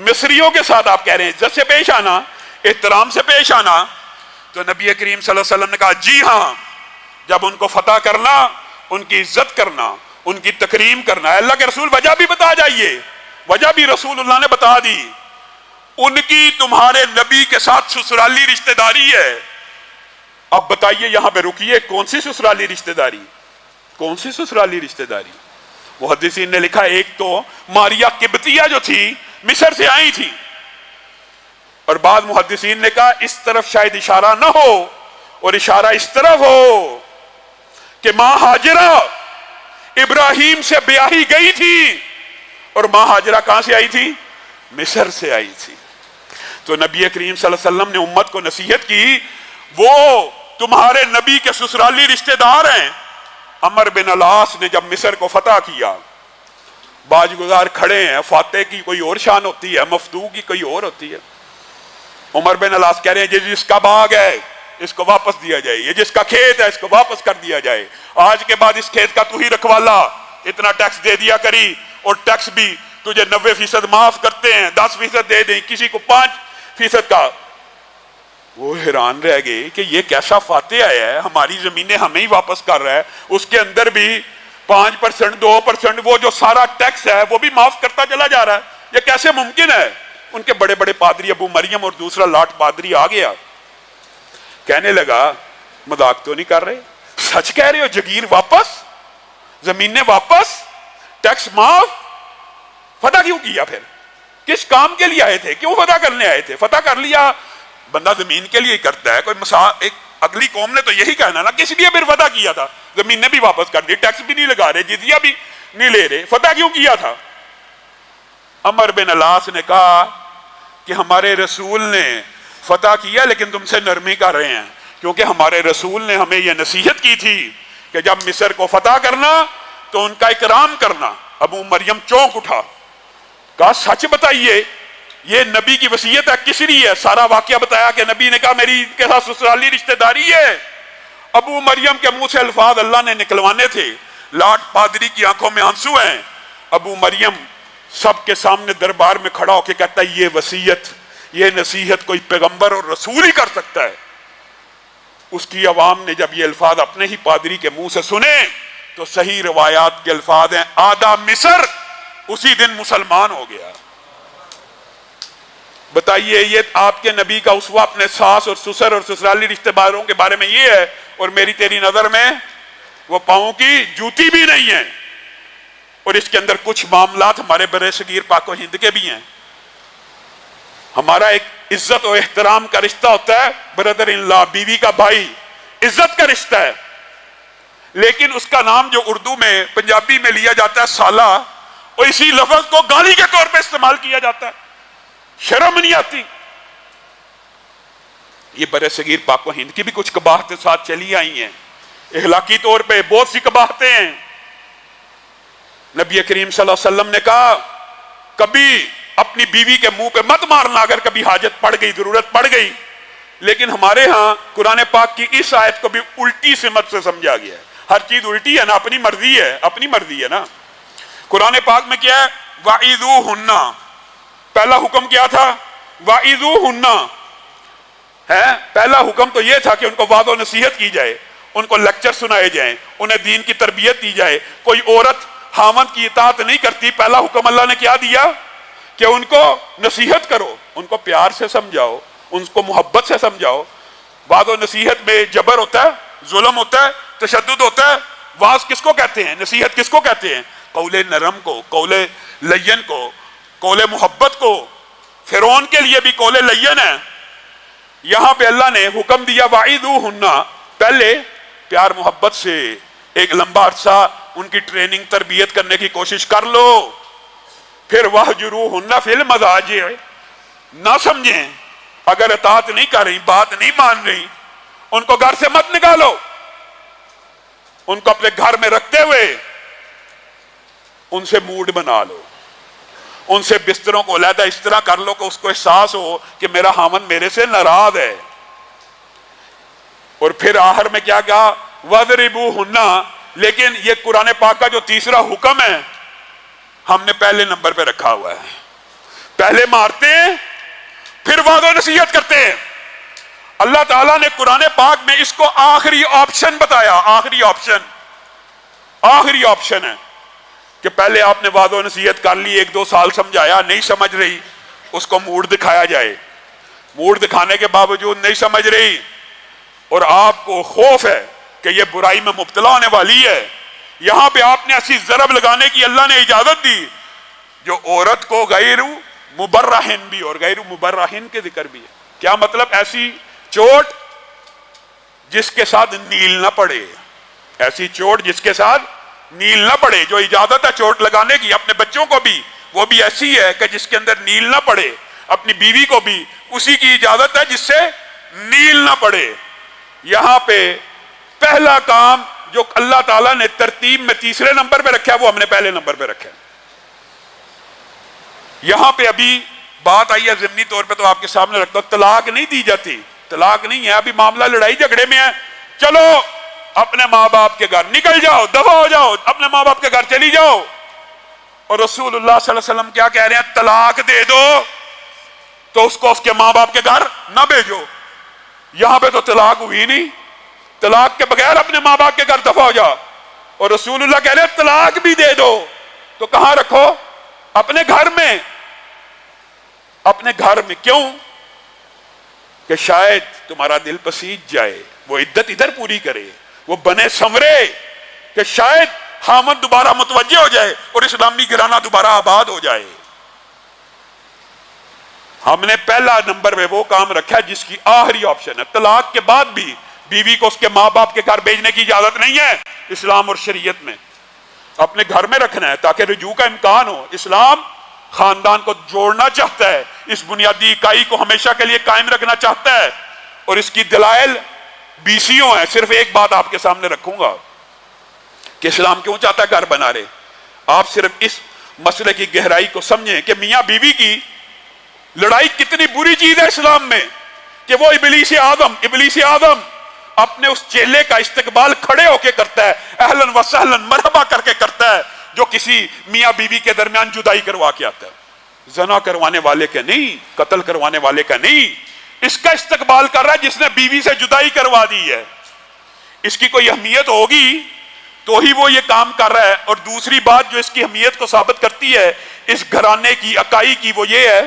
Speaker 1: مصریوں کے ساتھ آپ کہہ رہے ہیں عزت سے پیش آنا، احترام سے پیش آنا۔ تو نبی کریم صلی اللہ علیہ وسلم نے کہا جی ہاں، جب ان کو فتح کرنا، ان کی عزت کرنا، ان کی تکریم کرنا۔ اللہ کے رسول وجہ بھی بتا جائیے، وجہ بھی رسول اللہ نے بتا دی، ان کی تمہارے نبی کے ساتھ سسرالی رشتہ داری ہے۔ اب بتائیے، یہاں پہ رکیے، کون سی سسرالی رشتہ داری؟ کون سی سسرالی رشتہ داری؟ محدثین نے لکھا ایک تو ماریا قبطیہ جو تھی مصر سے آئی تھی، اور بعض محدثین نے کہا اس طرف شاید اشارہ نہ ہو، اور اشارہ اس طرف ہو کہ ماں ہاجرہ ابراہیم سے بیاہی گئی تھی، اور ماں ہاجرہ کہاں سے آئی تھی؟ مصر سے آئی تھی۔ تو نبی کریم صلی اللہ علیہ وسلم نے امت کو نصیحت کی، وہ تمہارے نبی کے سسرالی رشتہ دار ہیں۔ عمر بن العاص نے جب مصر کو فتح کیا، باج گزار کھڑے ہیں، فاتح کی کوئی اور شان ہوتی ہے، مفتوح کی کوئی اور ہوتی ہے۔ عمر بن العاص کہہ رہے ہیں یہ جس کا باغ ہے اس کو واپس دیا جائے، یہ جس کا کھیت ہے اس کو واپس کر دیا جائے، آج کے بعد اس کھیت کا تو ہی رکھوالا، اتنا ٹیکس دے دیا کری، اور ٹیکس بھی تجھے 90% معاف کرتے ہیں، 10% دے دیں، کسی کو 5% کا۔ وہ حیران رہ گئے کہ یہ کیسا فاتح آیا ہے، ہماری زمینیں ہمیں ہی واپس کر رہا ہے، اس کے اندر بھی 5%، 2%، وہ جو سارا ٹیکس ہے وہ بھی معاف کرتا چلا جا رہا ہے، یہ کیسے ممکن ہے؟ ان کے بڑے بڑے پادری ابو مریم اور دوسرا لاٹ پادری آ گیا، کہنے لگا مذاق تو نہیں کر رہے، سچ کہہ رہے ہو؟ جگیر واپس، زمینیں واپس، ٹیکس معاف؟ فتح کیوں کیا پھر؟ کس کام کے لیے آئے تھے؟ کیوں فتح کرنے آئے تھے؟ فتح کر لیا، بندہ زمین کے لیے ہی کرتا ہے، کوئی ایک اگلی قوم نے تو یہی کہنا نا، کس لیے پھر فتح کیا تھا؟ زمینیں بھی واپس کر دی، ٹیکس بھی نہیں لگا رہے، جزیہ بھی نہیں لے رہے، فتح کیوں کیا تھا؟ عمر بن العاص نے کہا کہ ہمارے رسول نے فتح کیا لیکن تم سے نرمی کر رہے ہیں، کیونکہ ہمارے رسول نے ہمیں یہ نصیحت کی تھی کہ جب مصر کو فتح کرنا تو ان کا اکرام کرنا۔ ابو مریم چونک اٹھا، کہا سچ بتائیے، یہ نبی کی وصیت ہے، کس لیے ہے؟ سارا واقعہ بتایا کہ نبی نے کہا میری کے ساتھ سسرالی رشتہ داری ہے۔ ابو مریم کے منہ سے الفاظ اللہ نے نکلوانے تھے، لاٹ پادری کی آنکھوں میں آنسو ہیں۔ ابو مریم سب کے سامنے دربار میں کھڑا ہو کے کہتا ہے یہ وصیت، یہ نصیحت کوئی پیغمبر اور رسول ہی کر سکتا ہے۔ اس کی عوام نے جب یہ الفاظ اپنے ہی پادری کے منہ سے سنے تو صحیح روایات کے الفاظ ہیں آدھا مصر اسی دن مسلمان ہو گیا۔ بتائیے، یہ آپ کے نبی کا اسوہ اپنے ساس اور سسر اور سسرالی رشتہ داروں کے بارے میں یہ ہے، اور میری تیری نظر میں وہ پاؤں کی جوتی بھی نہیں ہے۔ اور اس کے اندر کچھ معاملات ہمارے برے صغیر پاک و ہند کے بھی ہیں۔ ہمارا ایک عزت و احترام کا رشتہ ہوتا ہے، بردر ان لا، بیوی کا بھائی، عزت کا رشتہ ہے، لیکن اس کا نام جو اردو میں پنجابی میں لیا جاتا ہے سالہ، اور اسی لفظ کو گالی کے طور پہ استعمال کیا جاتا ہے، شرم نہیں آتی۔ یہ برے صغیر پاک و ہند کی بھی کچھ قباحتیں ساتھ چلی آئی ہیں، اخلاقی طور پہ بہت سی قباحتیں ہیں۔ نبی کریم صلی اللہ علیہ وسلم نے کہا کبھی اپنی بیوی کے منہ پہ مت مارنا اگر کبھی حاجت پڑ گئی، ضرورت پڑ گئی، لیکن ہمارے ہاں قرآن پاک کی اس آیت کو بھی الٹی سمت سے سمجھا گیا ہے۔ ہر چیز الٹی ہے نا، اپنی مرضی ہے، اپنی مرضی ہے نا۔ قرآن پاک میں کیا ہے؟ وَعِذُوهُنَّ، پہلا حکم کیا تھا؟ وَعِذُوهُنَّ ہے۔ پہلا حکم تو یہ تھا کہ ان کو وعظ و نصیحت کی جائے، ان کو لیکچر سنائے جائیں، انہیں دین کی تربیت دی جائے۔ کوئی عورت خاوند کی اطاعت نہیں کرتی، پہلا حکم اللہ نے کیا دیا کہ ان کو نصیحت کرو، ان کو پیار سے سمجھاؤ، ان کو محبت سے سمجھاؤ۔ وعظ و نصیحت میں جبر ہوتا ہے، ظلم ہوتا ہے، تشدد ہوتا ہے۔ وعظ کس کو کہتے ہیں؟ نصیحت کس کو کہتے ہیں؟ قول نرم کو، قول لین کو، قول محبت کو۔ فرعون کے لیے بھی قول لین ہے۔ یہاں پہ اللہ نے حکم دیا وَعِذُوهُنَّ، پہلے پیار محبت سے ایک لمبا عرصہ ان کی ٹریننگ تربیت کرنے کی کوشش کر لو، پھر وَهْجُرُوهُنَّ فِي الْمَضَاجِعِ، نہ سمجھیں اگر اطاعت نہیں کر رہی، بات نہیں مان رہی، ان کو گھر سے مت نکالو، ان کو اپنے گھر میں رکھتے ہوئے ان سے موڈ بنا لو، ان سے بستروں کو علیحدہ اس طرح کر لو کہ اس کو احساس ہو کہ میرا خاوند میرے سے ناراض ہے۔ اور پھر آخر میں کیا کہا؟ وَضْرِبُوهُنَّ۔ لیکن یہ قرآن پاک کا جو تیسرا حکم ہے ہم نے پہلے نمبر پہ رکھا ہوا ہے۔ پہلے مارتے ہیں پھر وعظ و نصیحت کرتے ہیں۔ اللہ تعالیٰ نے قرآن پاک میں اس کو آخری آپشن بتایا، آخری آپشن ہے کہ پہلے آپ نے وعظ و نصیحت کر لی، 1-2 سال سمجھایا، نہیں سمجھ رہی، اس کو موڈ دکھایا جائے، موڈ دکھانے کے باوجود نہیں سمجھ رہی اور آپ کو خوف ہے کہ یہ برائی میں مبتلا ہونے والی ہے، یہاں پہ آپ نے ایسی ضرب لگانے کی اللہ نے اجازت دی جو عورت کو غیر مبرہن بھی اور غیر مبرہن کے ذکر بھی ہے۔ کیا مطلب؟ ایسی چوٹ جس کے ساتھ نیل نہ پڑے، ایسی چوٹ جس کے ساتھ نیل نہ پڑے۔ جو اجازت ہے چوٹ لگانے کی اپنے بچوں کو بھی، وہ بھی ایسی ہے کہ جس کے اندر نیل نہ پڑے، اپنی بیوی کو بھی اسی کی اجازت ہے جس سے نیل نہ پڑے۔ یہاں پہ پہلا کام جو اللہ تعالیٰ نے ترتیب میں تیسرے نمبر پہ رکھا ہے وہ ہم نے پہلے نمبر پہ رکھا ہے۔ یہاں پہ ابھی بات آئی ہے ضمنی طور پہ تو آپ کے سامنے رکھتا ہوں، طلاق نہیں دی جاتی، طلاق نہیں ہے، ابھی معاملہ لڑائی جھگڑے میں ہے، چلو اپنے ماں باپ کے گھر نکل جاؤ، دفع ہو جاؤ، اپنے ماں باپ کے گھر چلی جاؤ۔ اور رسول اللہ صلی اللہ علیہ وسلم کیا کہہ رہے ہیں؟ طلاق دے دو تو اس کو اس کے ماں باپ کے گھر نہ بھیجو۔ یہاں پہ تو طلاق ہوئی نہیں، طلاق کے بغیر اپنے ماں باپ کے گھر دفع ہو جا، اور رسول اللہ کہہ رہے ہیں طلاق بھی دے دو تو کہاں رکھو؟ اپنے گھر میں، اپنے گھر میں۔ کیوں؟ کہ شاید تمہارا دل پسیج جائے، وہ عدت ادھر پوری کرے، وہ بنے سنورے، کہ شاید خامد دوبارہ متوجہ ہو جائے اور اسلامی گھرانہ دوبارہ آباد ہو جائے۔ ہم نے پہلا نمبر پہ وہ کام رکھا ہے جس کی آخری آپشن ہے۔ طلاق کے بعد بھی بیوی کو اس کے ماں باپ کے گھر بھیجنے کی اجازت نہیں ہے اسلام اور شریعت میں، اپنے گھر میں رکھنا ہے تاکہ رجوع کا امکان ہو۔ اسلام خاندان کو جوڑنا چاہتا ہے، اس بنیادی اکائی کو ہمیشہ کے لیے قائم رکھنا چاہتا ہے، اور اس کی دلائل بیسیوں ہیں۔ صرف ایک بات آپ کے سامنے رکھوں گا کہ اسلام کیوں چاہتا ہے گھر بنا رہے۔ آپ صرف اس مسئلے کی گہرائی کو سمجھیں کہ میاں بیوی کی لڑائی کتنی بری چیز ہے اسلام میں، کہ وہ ابلیس آدم اپنے اس چیلے کا استقبال کھڑے ہو کے کرتا ہے، اہلاً و سہلاً مرحبا کر کے کرتا ہے، جو کسی میاں بیوی کے درمیان جدائی کروا کے آتا ہے، زنا کروانے والے کا نہیں، قتل کروانے والے کا نہیں، اس کا استقبال کر رہا ہے جس نے بیوی سے جدائی کروا دی ہے۔ اس کی کوئی اہمیت ہوگی تو ہی وہ یہ کام کر رہا ہے۔ اور دوسری بات جو اس کی اہمیت کو ثابت کرتی ہے اس گھرانے کی اکائی کی، وہ یہ ہے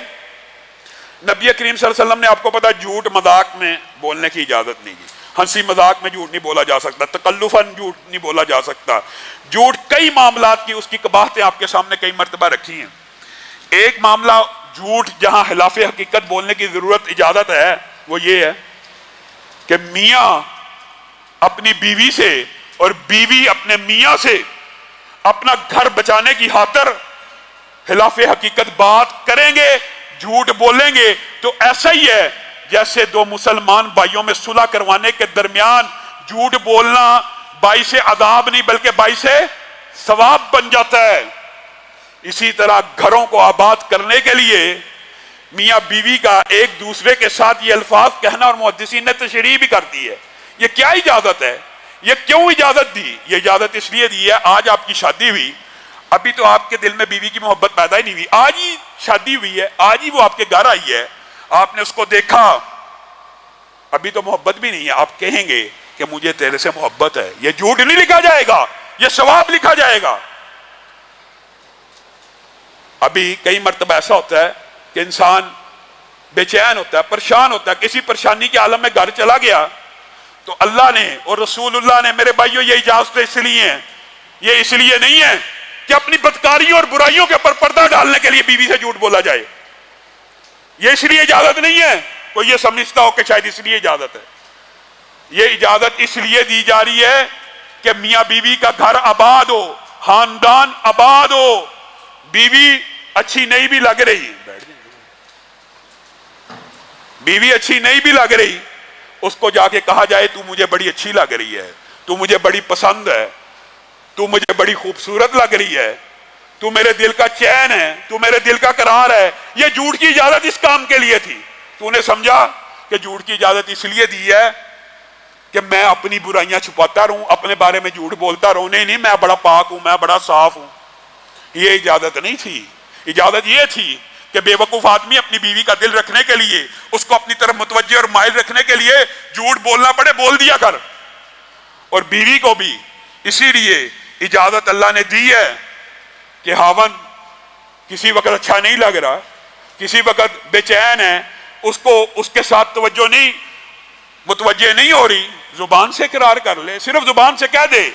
Speaker 1: نبی کریم صلی اللہ علیہ وسلم نے، آپ کو پتا جھوٹ مذاق میں بولنے کی اجازت نہیں دی، ہنسی مذاق میں جھوٹ نہیں بولا جا سکتا، تکلفاً جھوٹ نہیں بولا جا سکتا۔ جھوٹ کئی معاملات کی اس کی قباحتیں آپ کے سامنے کئی مرتبہ رکھی ہیں۔ ایک معاملہ جھوٹ جہاں خلاف حقیقت بولنے کی ضرورت اجازت ہے وہ یہ ہے کہ میاں اپنی بیوی سے اور بیوی اپنے میاں سے اپنا گھر بچانے کی خاطر خلاف حقیقت بات کریں گے، جھوٹ بولیں گے، تو ایسا ہی ہے جیسے دو مسلمان بھائیوں میں صلح کروانے کے درمیان جھوٹ بولنا باعث عذاب نہیں بلکہ باعث ثواب بن جاتا ہے۔ اسی طرح گھروں کو آباد کرنے کے لیے میاں بیوی کا ایک دوسرے کے ساتھ یہ الفاظ کہنا، اور محدثین نے تشریح بھی کر دی ہے۔ یہ کیا اجازت ہے؟ یہ کیوں اجازت دی؟ یہ اجازت اس لیے دی ہے، آج آپ کی شادی ہوئی، ابھی تو آپ کے دل میں بیوی کی محبت پیدا ہی نہیں ہوئی، آج ہی شادی ہوئی ہے، آج ہی وہ آپ کے گھر آئی ہے، آپ نے اس کو دیکھا، ابھی تو محبت بھی نہیں ہے، آپ کہیں گے کہ مجھے تیرے سے محبت ہے، یہ جھوٹ نہیں لکھا جائے گا، یہ ثواب لکھا جائے گا۔ ابھی کئی مرتبہ ایسا ہوتا ہے کہ انسان بے چین ہوتا ہے، پریشان ہوتا ہے، کسی پریشانی کے عالم میں گھر چلا گیا تو اللہ نے اور رسول اللہ نے، میرے بھائیوں یہ اجازت اس لیے ہیں، یہ اس لیے نہیں ہے کہ اپنی بدکاریوں اور برائیوں کے اوپر پردہ ڈالنے کے لیے بیوی سے جھوٹ بولا جائے، یہ اس لیے اجازت نہیں ہے کوئی یہ سمجھتا ہو کہ شاید اس لیے اجازت ہے۔ یہ اجازت اس لیے دی جا رہی ہے کہ میاں بیوی کا گھر آباد ہو، خاندان آباد ہو۔ بیوی اچھی نہیں بھی لگ رہی، بیوی اچھی نہیں بھی لگ رہی، اس کو جا کے کہا جائے تو مجھے بڑی اچھی لگ رہی ہے، تو مجھے بڑی پسند ہے، تو مجھے بڑی خوبصورت لگ رہی ہے، تو میرے دل کا چین ہے، تو میرے دل کا قرار ہے. یہ جھوٹ کی اجازت اس کام کے لیے تھی. تو نے سمجھا کہ جھوٹ کی اجازت اس لیے دی ہے کہ میں اپنی برائیاں چھپاتا رہوں، اپنے بارے میں جھوٹ بولتا رہوں. نہیں، میں بڑا پاک ہوں، میں بڑا صاف ہوں. یہ اجازت نہیں تھی. اجازت یہ تھی کہ بے وقوف آدمی اپنی بیوی کا دل رکھنے کے لیے، اس کو اپنی طرف متوجہ اور مائل رکھنے کے لیے جھوٹ بولنا پڑے، بول دیا کر. اور بیوی کو بھی اسی لیے اجازت اللہ نے دی ہے کہ خاوند کسی وقت اچھا نہیں لگ رہا، کسی وقت بے چین ہے، اس کو اس کے ساتھ توجہ نہیں، متوجہ نہیں ہو رہی، زبان سے اقرار کر لے. صرف زبان سے کہہ دے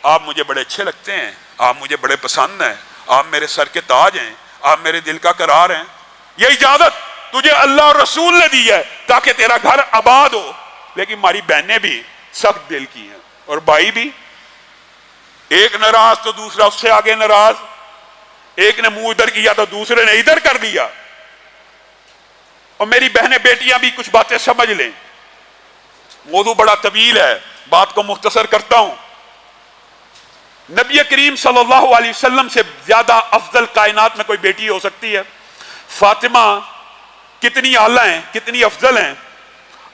Speaker 1: آپ مجھے بڑے اچھے لگتے ہیں، آپ مجھے بڑے پسند ہیں، آپ میرے سر کے تاج ہیں، آپ میرے دل کا قرار ہیں. یہ اجازت تجھے اللہ اور رسول نے دی ہے تاکہ تیرا گھر آباد ہو. لیکن ہماری بہنیں بھی سخت دل کی ہیں، اور بھائی بھی، ایک ناراض تو دوسرا اس سے آگے ناراض، ایک نے منہ ادھر کیا تو دوسرے نے ادھر کر دیا. اور میری بہنیں بیٹیاں بھی کچھ باتیں سمجھ لیں. موضوع بڑا طویل ہے، بات کو مختصر کرتا ہوں. نبی کریم صلی اللہ علیہ وسلم سے زیادہ افضل کائنات میں کوئی بیٹی ہو سکتی ہے؟ فاطمہ کتنی اعلیٰ ہیں، کتنی افضل ہیں.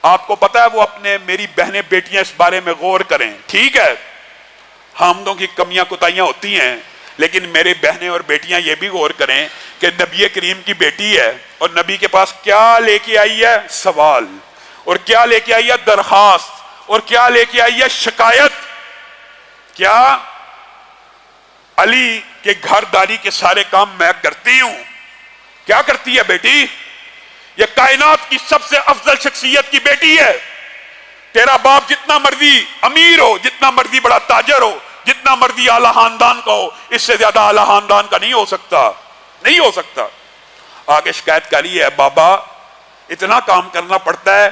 Speaker 1: آپ کو پتا ہے وہ اپنے، میری بہنیں بیٹیاں اس بارے میں غور کریں. ٹھیک ہے حامدوں کی کمیاں کوتاہیاں ہوتی ہیں، لیکن میرے بہنیں اور بیٹیاں یہ بھی غور کریں کہ نبی کریم کی بیٹی ہے اور نبی کے پاس کیا لے کے آئی ہے؟ سوال. اور کیا لے کے آئی ہے؟ درخواست. اور کیا لے کے آئی ہے؟ شکایت. کیا علی کے گھر داری کے سارے کام میں کرتی ہوں. کیا کرتی ہے بیٹی؟ یہ کائنات کی سب سے افضل شخصیت کی بیٹی ہے. تیرا باپ جتنا مرضی امیر ہو، جتنا مرضی بڑا تاجر ہو، جتنا مرضی اعلیٰ خاندان کا ہو، اس سے زیادہ اعلیٰ خاندان کا نہیں ہو سکتا، نہیں ہو سکتا. آگے شکایت کری ہے بابا اتنا کام کرنا پڑتا ہے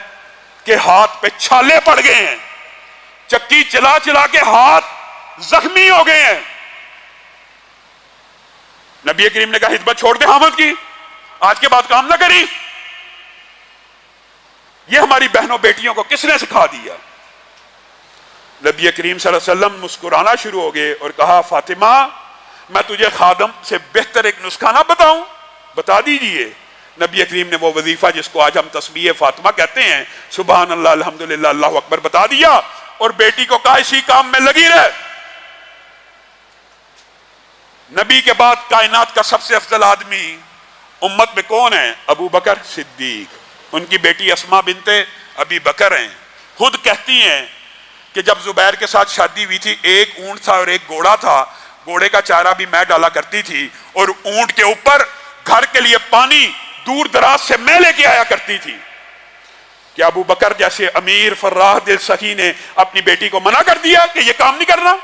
Speaker 1: کہ ہاتھ پہ چھالے پڑ گئے ہیں، چکی چلا چلا کے ہاتھ زخمی ہو گئے ہیں. نبی کریم نے کہا خدمت چھوڑ دے حامد کی، آج کے بعد کام نہ کری. یہ ہماری بہنوں بیٹیوں کو کس نے سکھا دیا؟ نبی کریم صلی اللہ علیہ وسلم مسکرانا شروع ہو گئے اور کہا فاطمہ میں تجھے خادم سے بہتر ایک نسخہ نہ بتاؤں؟ بتا دیجئے. نبی کریم نے وہ وظیفہ جس کو آج ہم تسبیح فاطمہ کہتے ہیں، سبحان اللہ الحمدللہ اللہ اکبر، بتا دیا اور بیٹی کو کہا اسی کام میں لگی رہے. نبی کے بعد کائنات کا سب سے افضل آدمی امت میں کون ہے؟ ابو بکر صدیق. ان کی بیٹی اسماء بنت ابی بکر ہیں. خود کہتی ہیں کہ جب زبیر کے ساتھ شادی ہوئی تھی، ایک اونٹ تھا اور ایک گھوڑا تھا. گھوڑے کا چارہ بھی میں ڈالا کرتی تھی اور اونٹ کے اوپر گھر کے لیے پانی دور دراز سے میں لے کے آیا کرتی تھی. کیا ابو بکر جیسے امیر فراح دل سخی نے اپنی بیٹی کو منع کر دیا کہ یہ کام نہیں کرنا؟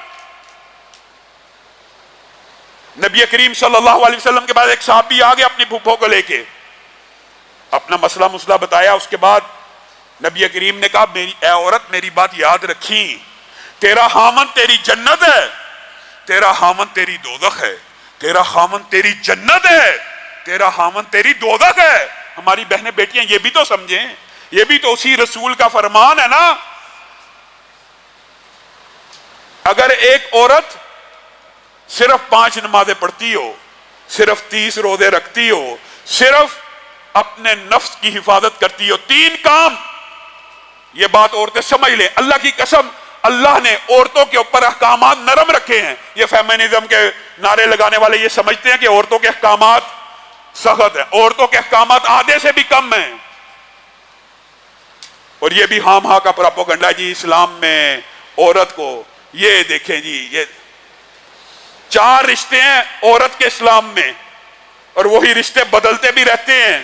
Speaker 1: نبی کریم صلی اللہ علیہ وسلم کے بعد ایک صحابی آ گیا اپنی پھوپھو کو لے کے، اپنا مسئلہ بتایا. اس کے بعد نبی کریم نے کہا میری اے عورت میری بات یاد رکھی، تیرا خامن تیری جنت ہے، تیرا خامن تیری دوزخ ہے. تیرا خامن تیری جنت ہے، تیرا خامن تیری دوزخ ہے. ہماری بہنیں بیٹیاں یہ بھی تو سمجھیں، یہ بھی تو اسی رسول کا فرمان ہے نا. اگر ایک عورت صرف 5 نمازیں پڑھتی ہو، صرف 30 روزے رکھتی ہو، صرف اپنے نفس کی حفاظت کرتی ہو، 3 کام، یہ بات عورتیں سمجھ لیں. اللہ کی قسم اللہ نے عورتوں کے اوپر احکامات نرم رکھے ہیں. یہ فیمنزم کے نعرے لگانے والے یہ سمجھتے ہیں کہ عورتوں کے احکامات سخت ہیں. عورتوں کے احکامات آدھے سے بھی کم ہیں. اور یہ بھی ہاں کا پراپوگنڈا جی اسلام میں عورت کو، یہ دیکھیں جی یہ 4 رشتے ہیں عورت کے اسلام میں اور وہی رشتے بدلتے بھی رہتے ہیں.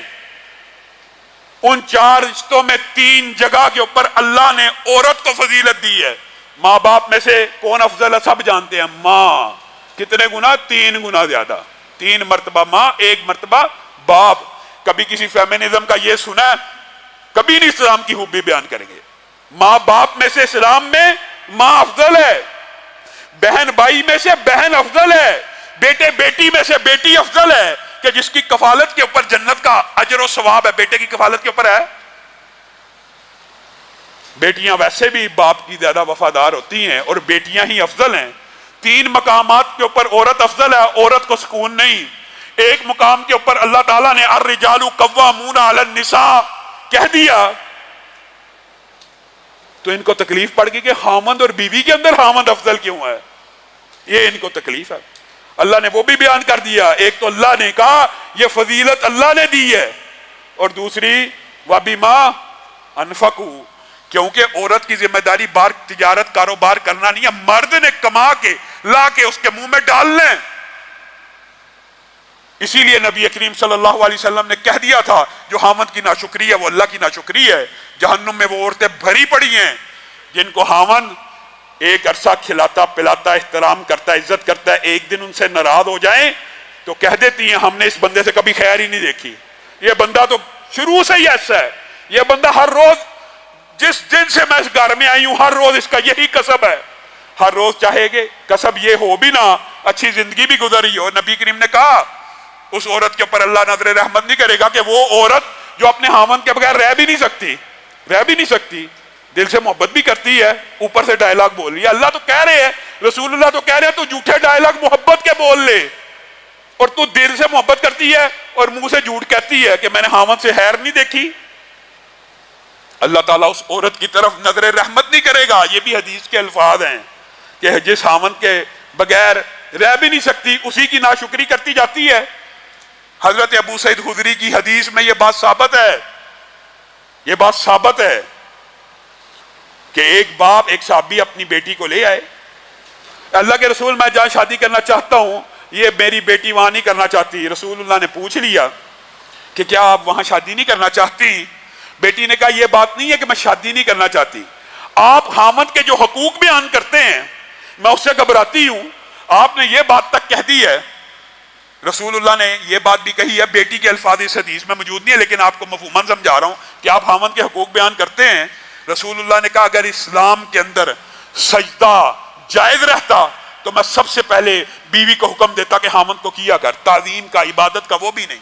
Speaker 1: ان 4 رشتوں میں 3 جگہ کے اوپر اللہ نے عورت کو فضیلت دی ہے. ماں باپ میں سے کون افضل ہے سب جانتے ہیں. ماں کتنے گنا؟ 3 گنا زیادہ. 3 مرتبہ ماں، 1 مرتبہ باپ. کبھی کسی فیمنزم کا یہ سنا ہے؟ کبھی نہیں اسلام کی خوبی بیان کریں گے. ماں باپ میں سے اسلام میں ماں افضل ہے، بہن بھائی میں سے بہن افضل ہے، بیٹے بیٹی میں سے بیٹی افضل ہے. کہ جس کی کفالت کے اوپر جنت کا اجر و ثواب ہے، بیٹے کی کفالت کے اوپر ہے. بیٹیاں ویسے بھی باپ کی زیادہ وفادار ہوتی ہیں اور بیٹیاں ہی افضل ہیں. 3 مقامات کے اوپر عورت افضل ہے, عورت کو سکون نہیں. ایک مقام کے اوپر اللہ تعالیٰ نے الرجال قوامون علی النساء کہہ دیا, تو ان کو تکلیف پڑ گئی کہ خامند اور بیوی کے اندر خامند افضل کیوں ہے, یہ ان کو تکلیف ہے. اللہ نے وہ بھی بیان کر دیا. ایک تو اللہ نے کہا یہ فضیلت اللہ نے دی ہے, اور دوسری وَبِمَا أَنفَقُوا, کیونکہ عورت کی ذمہ داری بار تجارت کاروبار کرنا نہیں ہے, مرد نے کما کے لا کے اس کے منہ میں ڈالنا ہے. اسی لیے نبی کریم صلی اللہ علیہ وسلم نے کہہ دیا تھا جو خامند کی ناشکری ہے وہ اللہ کی ناشکری ہے. جہنم میں وہ عورتیں بھری پڑی ہیں جن کو خامند ایک عرصہ کھلاتا پلاتا احترام کرتا عزت کرتا ہے, ایک دن ان سے ناراض ہو جائیں تو کہہ دیتی ہیں ہم نے اس بندے سے کبھی خیر ہی نہیں دیکھی, یہ بندہ تو شروع سے ہی ایسا ہے, یہ بندہ ہر روز جس دن سے میں اس گھر میں آئی ہوں ہر روز اس کا یہی کسب ہے. ہر روز چاہے گے کسب یہ ہو بھی نہ, اچھی زندگی بھی گزری ہو. نبی کریم نے کہا اس عورت کے اوپر اللہ نظر رحمت نہیں کرے گا کہ وہ عورت جو اپنے خامند کے بغیر رہ بھی نہیں سکتی, دل سے محبت بھی کرتی ہے, اوپر سے ڈائلاگ بول رہی ہے. اللہ تو کہہ رہے ہیں, رسول اللہ تو کہہ رہے ہیں تو جھوٹے ڈائلاگ محبت کے بول لے, اور تو دل سے محبت کرتی ہے اور منہ سے جھوٹ کہتی ہے کہ میں نے خامند سے خیر نہیں دیکھی. اللہ تعالیٰ اس عورت کی طرف نظر رحمت نہیں کرے گا. یہ بھی حدیث کے الفاظ ہیں کہ جس خامند کے بغیر رہ بھی نہیں سکتی اسی کی ناشکری کرتی جاتی ہے. حضرت ابو سعید خدری کی حدیث میں یہ بات ثابت ہے کہ ایک باپ ایک صحابی اپنی بیٹی کو لے آئے, اللہ کے رسول میں جہاں شادی کرنا چاہتا ہوں یہ میری بیٹی وہاں نہیں کرنا چاہتی. رسول اللہ نے پوچھ لیا کہ کیا آپ وہاں شادی نہیں کرنا چاہتی؟ بیٹی نے کہا یہ بات نہیں ہے کہ میں شادی نہیں کرنا چاہتی, آپ خامند کے جو حقوق بیان کرتے ہیں میں اس سے گھبراتی ہوں. آپ نے یہ بات تک کہہ دی ہے, رسول اللہ نے یہ بات بھی کہی ہے, بیٹی کے الفاظ اس حدیث میں موجود نہیں ہے لیکن آپ کو مفہوماً سمجھا رہا ہوں کہ آپ خامند کے حقوق بیان کرتے ہیں. رسول اللہ نے کہا اگر اسلام کے اندر سجدہ جائز رہتا تو میں سب سے پہلے بیوی کو حکم دیتا کہ خامند کو کیا کر, تعظیم کا عبادت کا وہ بھی نہیں,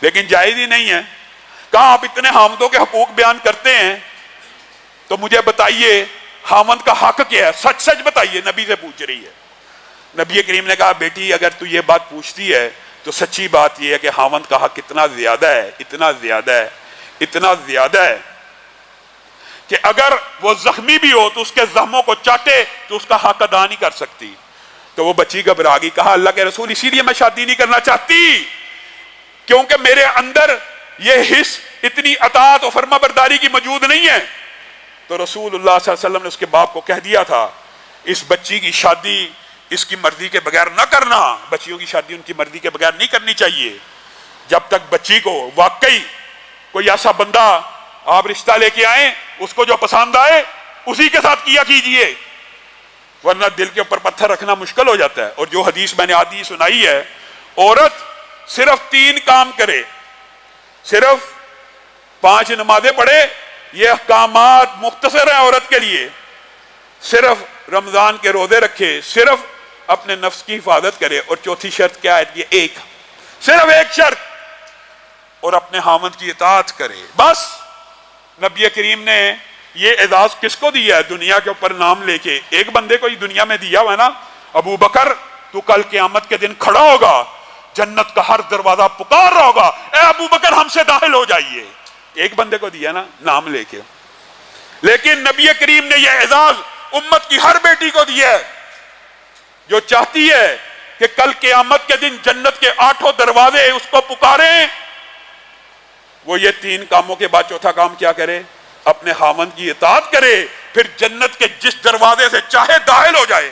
Speaker 1: لیکن جائز ہی نہیں ہے. کہاں آپ اتنے خامندوں کے حقوق بیان کرتے ہیں تو مجھے بتائیے خامند کا حق کیا ہے, سچ سچ بتائیے. نبی سے پوچھ رہی ہے. نبی کریم نے کہا بیٹی اگر تو یہ بات پوچھتی ہے تو سچی بات یہ ہے کہ خامند کا حق اتنا زیادہ ہے کہ اگر وہ زخمی بھی ہو تو اس کے زخموں کو چاٹے تو اس کا حق ادا نہیں کر سکتی. تو وہ بچی گھبرا گئی, کہا اللہ کے رسول اسی لیے میں شادی نہیں کرنا چاہتی کیونکہ میرے اندر یہ حص اتنی اطاعت و فرما برداری کی موجود نہیں ہے. تو رسول اللہ صلی اللہ علیہ وسلم نے اس کے باپ کو کہہ دیا تھا اس بچی کی شادی اس کی مرضی کے بغیر نہ کرنا, بچیوں کی شادی ان کی مرضی کے بغیر نہیں کرنی چاہیے. جب تک بچی کو واقعی کوئی ایسا بندہ آپ رشتہ لے کے آئیں اس کو جو پسند آئے اسی کے ساتھ کیا کیجئے, ورنہ دل کے اوپر پتھر رکھنا مشکل ہو جاتا ہے. اور جو حدیث میں نے آدھی سنائی ہے, عورت صرف 3 کام کرے, صرف 5 نمازیں پڑھے, یہ احکامات مختصر ہیں عورت کے لیے, صرف رمضان کے روزے رکھے, صرف اپنے نفس کی حفاظت کرے, اور چوتھی شرط کیا ہے یہ صرف ایک شرط, اور اپنے خامند کی اطاعت کرے بس. نبی کریم نے یہ اعزاز کس کو دیا ہے دنیا کے اوپر نام لے کے؟ ایک بندے کو ہی دنیا میں دیا ہوا ہے نا, ابو بکر تو کل قیامت کے دن کھڑا ہوگا, جنت کا ہر دروازہ پکار رہا ہوگا اے ابو بکر ہم سے داخل ہو جائیے. ایک بندے کو دیا نا نام لے کے, لیکن نبی کریم نے یہ اعزاز امت کی ہر بیٹی کو دیا ہے جو چاہتی ہے کہ کل قیامت کے دن جنت کے 8 دروازے اس کو پکاریں, وہ یہ 3 کاموں کے بعد چوتھا کام کیا کرے؟ اپنے خامند کی اطاعت کرے, پھر جنت کے جس دروازے سے چاہے داخل ہو جائے.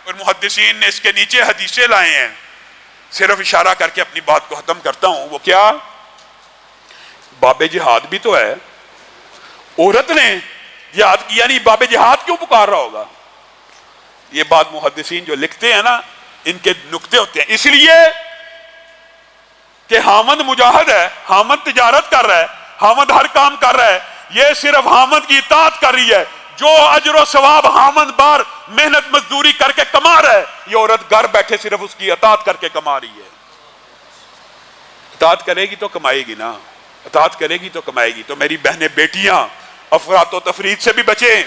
Speaker 1: اور محدثین نے اس کے نیچے حدیثیں لائے ہیں, صرف اشارہ کر کے اپنی بات کو ختم کرتا ہوں. وہ کیا؟ باب جہاد بھی تو ہے, عورت نے جہاد کیا نہیں, باب جہاد کیوں پکار رہا ہوگا؟ یہ بات محدثین جو لکھتے ہیں نا ان کے نقطے ہوتے ہیں, اس لیے کہ خامند مجاہد ہے, خامند تجارت کر رہا ہے, خامند ہر کام کر رہا ہے, یہ صرف خامند کی اطاعت کر رہی ہے. جو اجر و ثواب خامند بار محنت مزدوری کر کے کما رہا ہے, یہ عورت گھر بیٹھے صرف اس کی اطاعت کر کے کما رہی ہے. اطاعت کرے گی تو کمائے گی نا, اطاعت کرے گی تو کمائے گی. تو میری بہنیں بیٹیاں افراط و تفریط سے بھی بچیں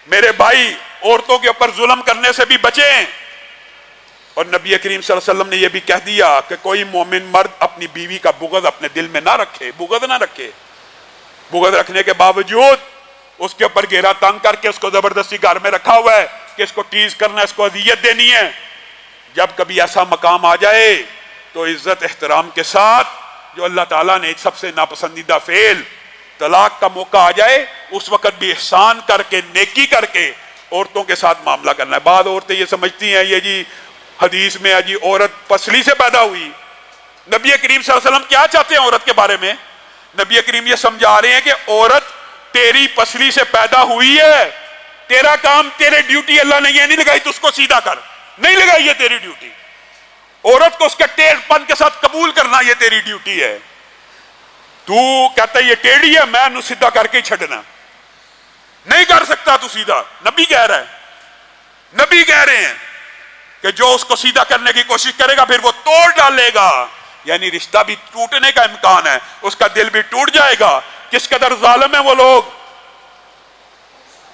Speaker 1: میرے بھائی، عورتوں کے اوپر ظلم کرنے سے بھی بچیں۔ اور نبی کریم صلی اللہ علیہ وسلم نے یہ بھی کہہ دیا کہ کوئی مومن مرد اپنی بیوی کا بغض اپنے دل میں نہ رکھے، بغض نہ رکھے، بغض رکھنے کے باوجود اس کے اوپر گھیرا تنگ کر کے اس کو زبردستی گھر میں رکھا ہوا ہے کہ اس کو ٹیز کرنا ہے، اس کو اذیت دینی ہے۔ جب کبھی ایسا مقام آ جائے تو عزت احترام کے ساتھ، جو اللہ تعالیٰ نے سب سے ناپسندیدہ فعل طلاق کا موقع آ جائے، اس وقت بھی احسان کر کے، نیکی کر کے عورتوں کے ساتھ معاملہ کرنا ہے۔ بعض عورتیں یہ سمجھتی ہیں یہ جی حدیث میں ہے جی عورت پسلی سے پیدا ہوئی۔ نبی کریم صلی اللہ علیہ وسلم کیا چاہتے ہیں عورت کے بارے میں؟ نبی کریم یہ سمجھا رہے ہیں کہ عورت تیری پسلی سے پیدا ہوئی ہے، تیرا کام، تیرے ڈیوٹی اللہ نے یہ نہیں لگائی تو اس کو سیدھا کر، نہیں لگائی یہ تیری ڈیوٹی۔ عورت کو اس کے ٹیڑھ پن کے ساتھ قبول کرنا یہ تیری ڈیوٹی ہے۔ تو کہتا ہے یہ ٹیڑھی ہے، میں انہوں سیدھا کر کے ہی چھڑنا، نہیں کر سکتا تو سیدھا۔ نبی کہہ رہا ہے، نبی کہہ رہے ہیں کہ جو اس کو سیدھا کرنے کی کوشش کرے گا پھر وہ توڑ ڈالے گا، یعنی رشتہ بھی ٹوٹنے کا امکان ہے، اس کا دل بھی ٹوٹ جائے گا۔ کس قدر ظالم ہیں وہ لوگ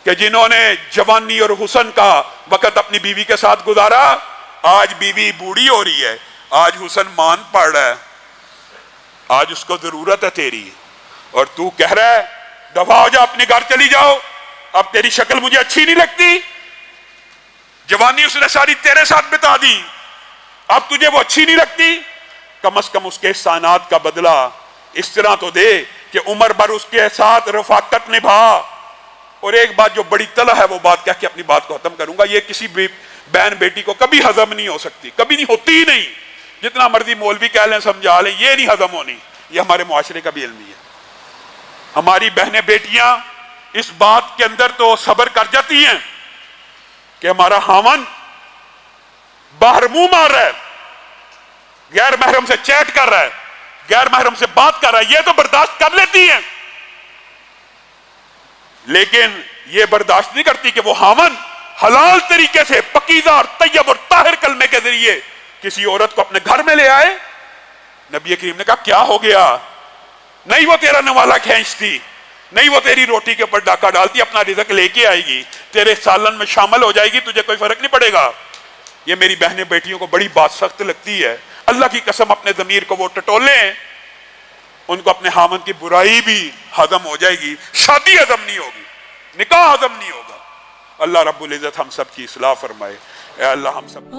Speaker 1: کہ جنہوں نے جوانی اور حسن کا وقت اپنی بیوی کے ساتھ گزارا، آج بیوی بوڑھی ہو رہی ہے، آج حسن مان پڑ رہا ہے، آج اس کو ضرورت ہے تیری، اور تو کہہ رہا ہے دفع ہو جا، اپنے گھر چلی جاؤ، اب تیری شکل مجھے اچھی نہیں لگتی، جوانی اس نے ساری تیرے ساتھ بتا دی، اب تجھے وہ اچھی نہیں لگتی، کم از کم اس کے احسانات کا بدلہ اس طرح تو دے کہ عمر بھر اس کے ساتھ رفاقت نبھا۔ اور ایک بات جو بڑی طلح ہے وہ بات کہہ کے اپنی بات کو ختم کروں گا، یہ کسی بہن بیٹی کو کبھی ہضم نہیں ہو سکتی، کبھی نہیں ہوتی ہی نہیں، جتنا مرضی مولوی کہہ لیں سمجھا لیں، یہ نہیں ہضم ہونی، یہ ہمارے معاشرے کا بھی علم ہے۔ ہماری بہنیں بیٹیاں اس بات کے اندر تو صبر کر جاتی ہیں کہ ہمارا خاوند باہر منہ مار رہا ہے، غیر محرم سے چیٹ کر رہا ہے، غیر محرم سے بات کر رہا ہے، یہ تو برداشت کر لیتی ہیں، لیکن یہ برداشت نہیں کرتی کہ وہ خاوند حلال طریقے سے پکیزہ اور طیب اور طاہر کلمے کے ذریعے کسی عورت کو اپنے گھر میں لے آئے۔ نبی کریم نے کہا کیا ہو گیا؟ نہیں وہ تیرا نوالا کھینچتی، نہیں وہ تیری روٹی کے اوپر ڈاکہ ڈالتی، اپنا رزق لے کے آئے گی، تیرے سالن میں شامل ہو جائے گی، تجھے کوئی فرق نہیں پڑے گا۔ یہ میری بہنیں بیٹیوں کو بڑی بات سخت لگتی ہے، اللہ کی قسم اپنے ضمیر کو وہ ٹٹولیں، ان کو اپنے خاوند کی برائی بھی ہضم ہو جائے گی، شادی ہضم نہیں ہوگی، نکاح ہضم نہیں ہوگا۔ اللہ رب العزت ہم سب کی اصلاح فرمائے۔ اے اللہ ہم سب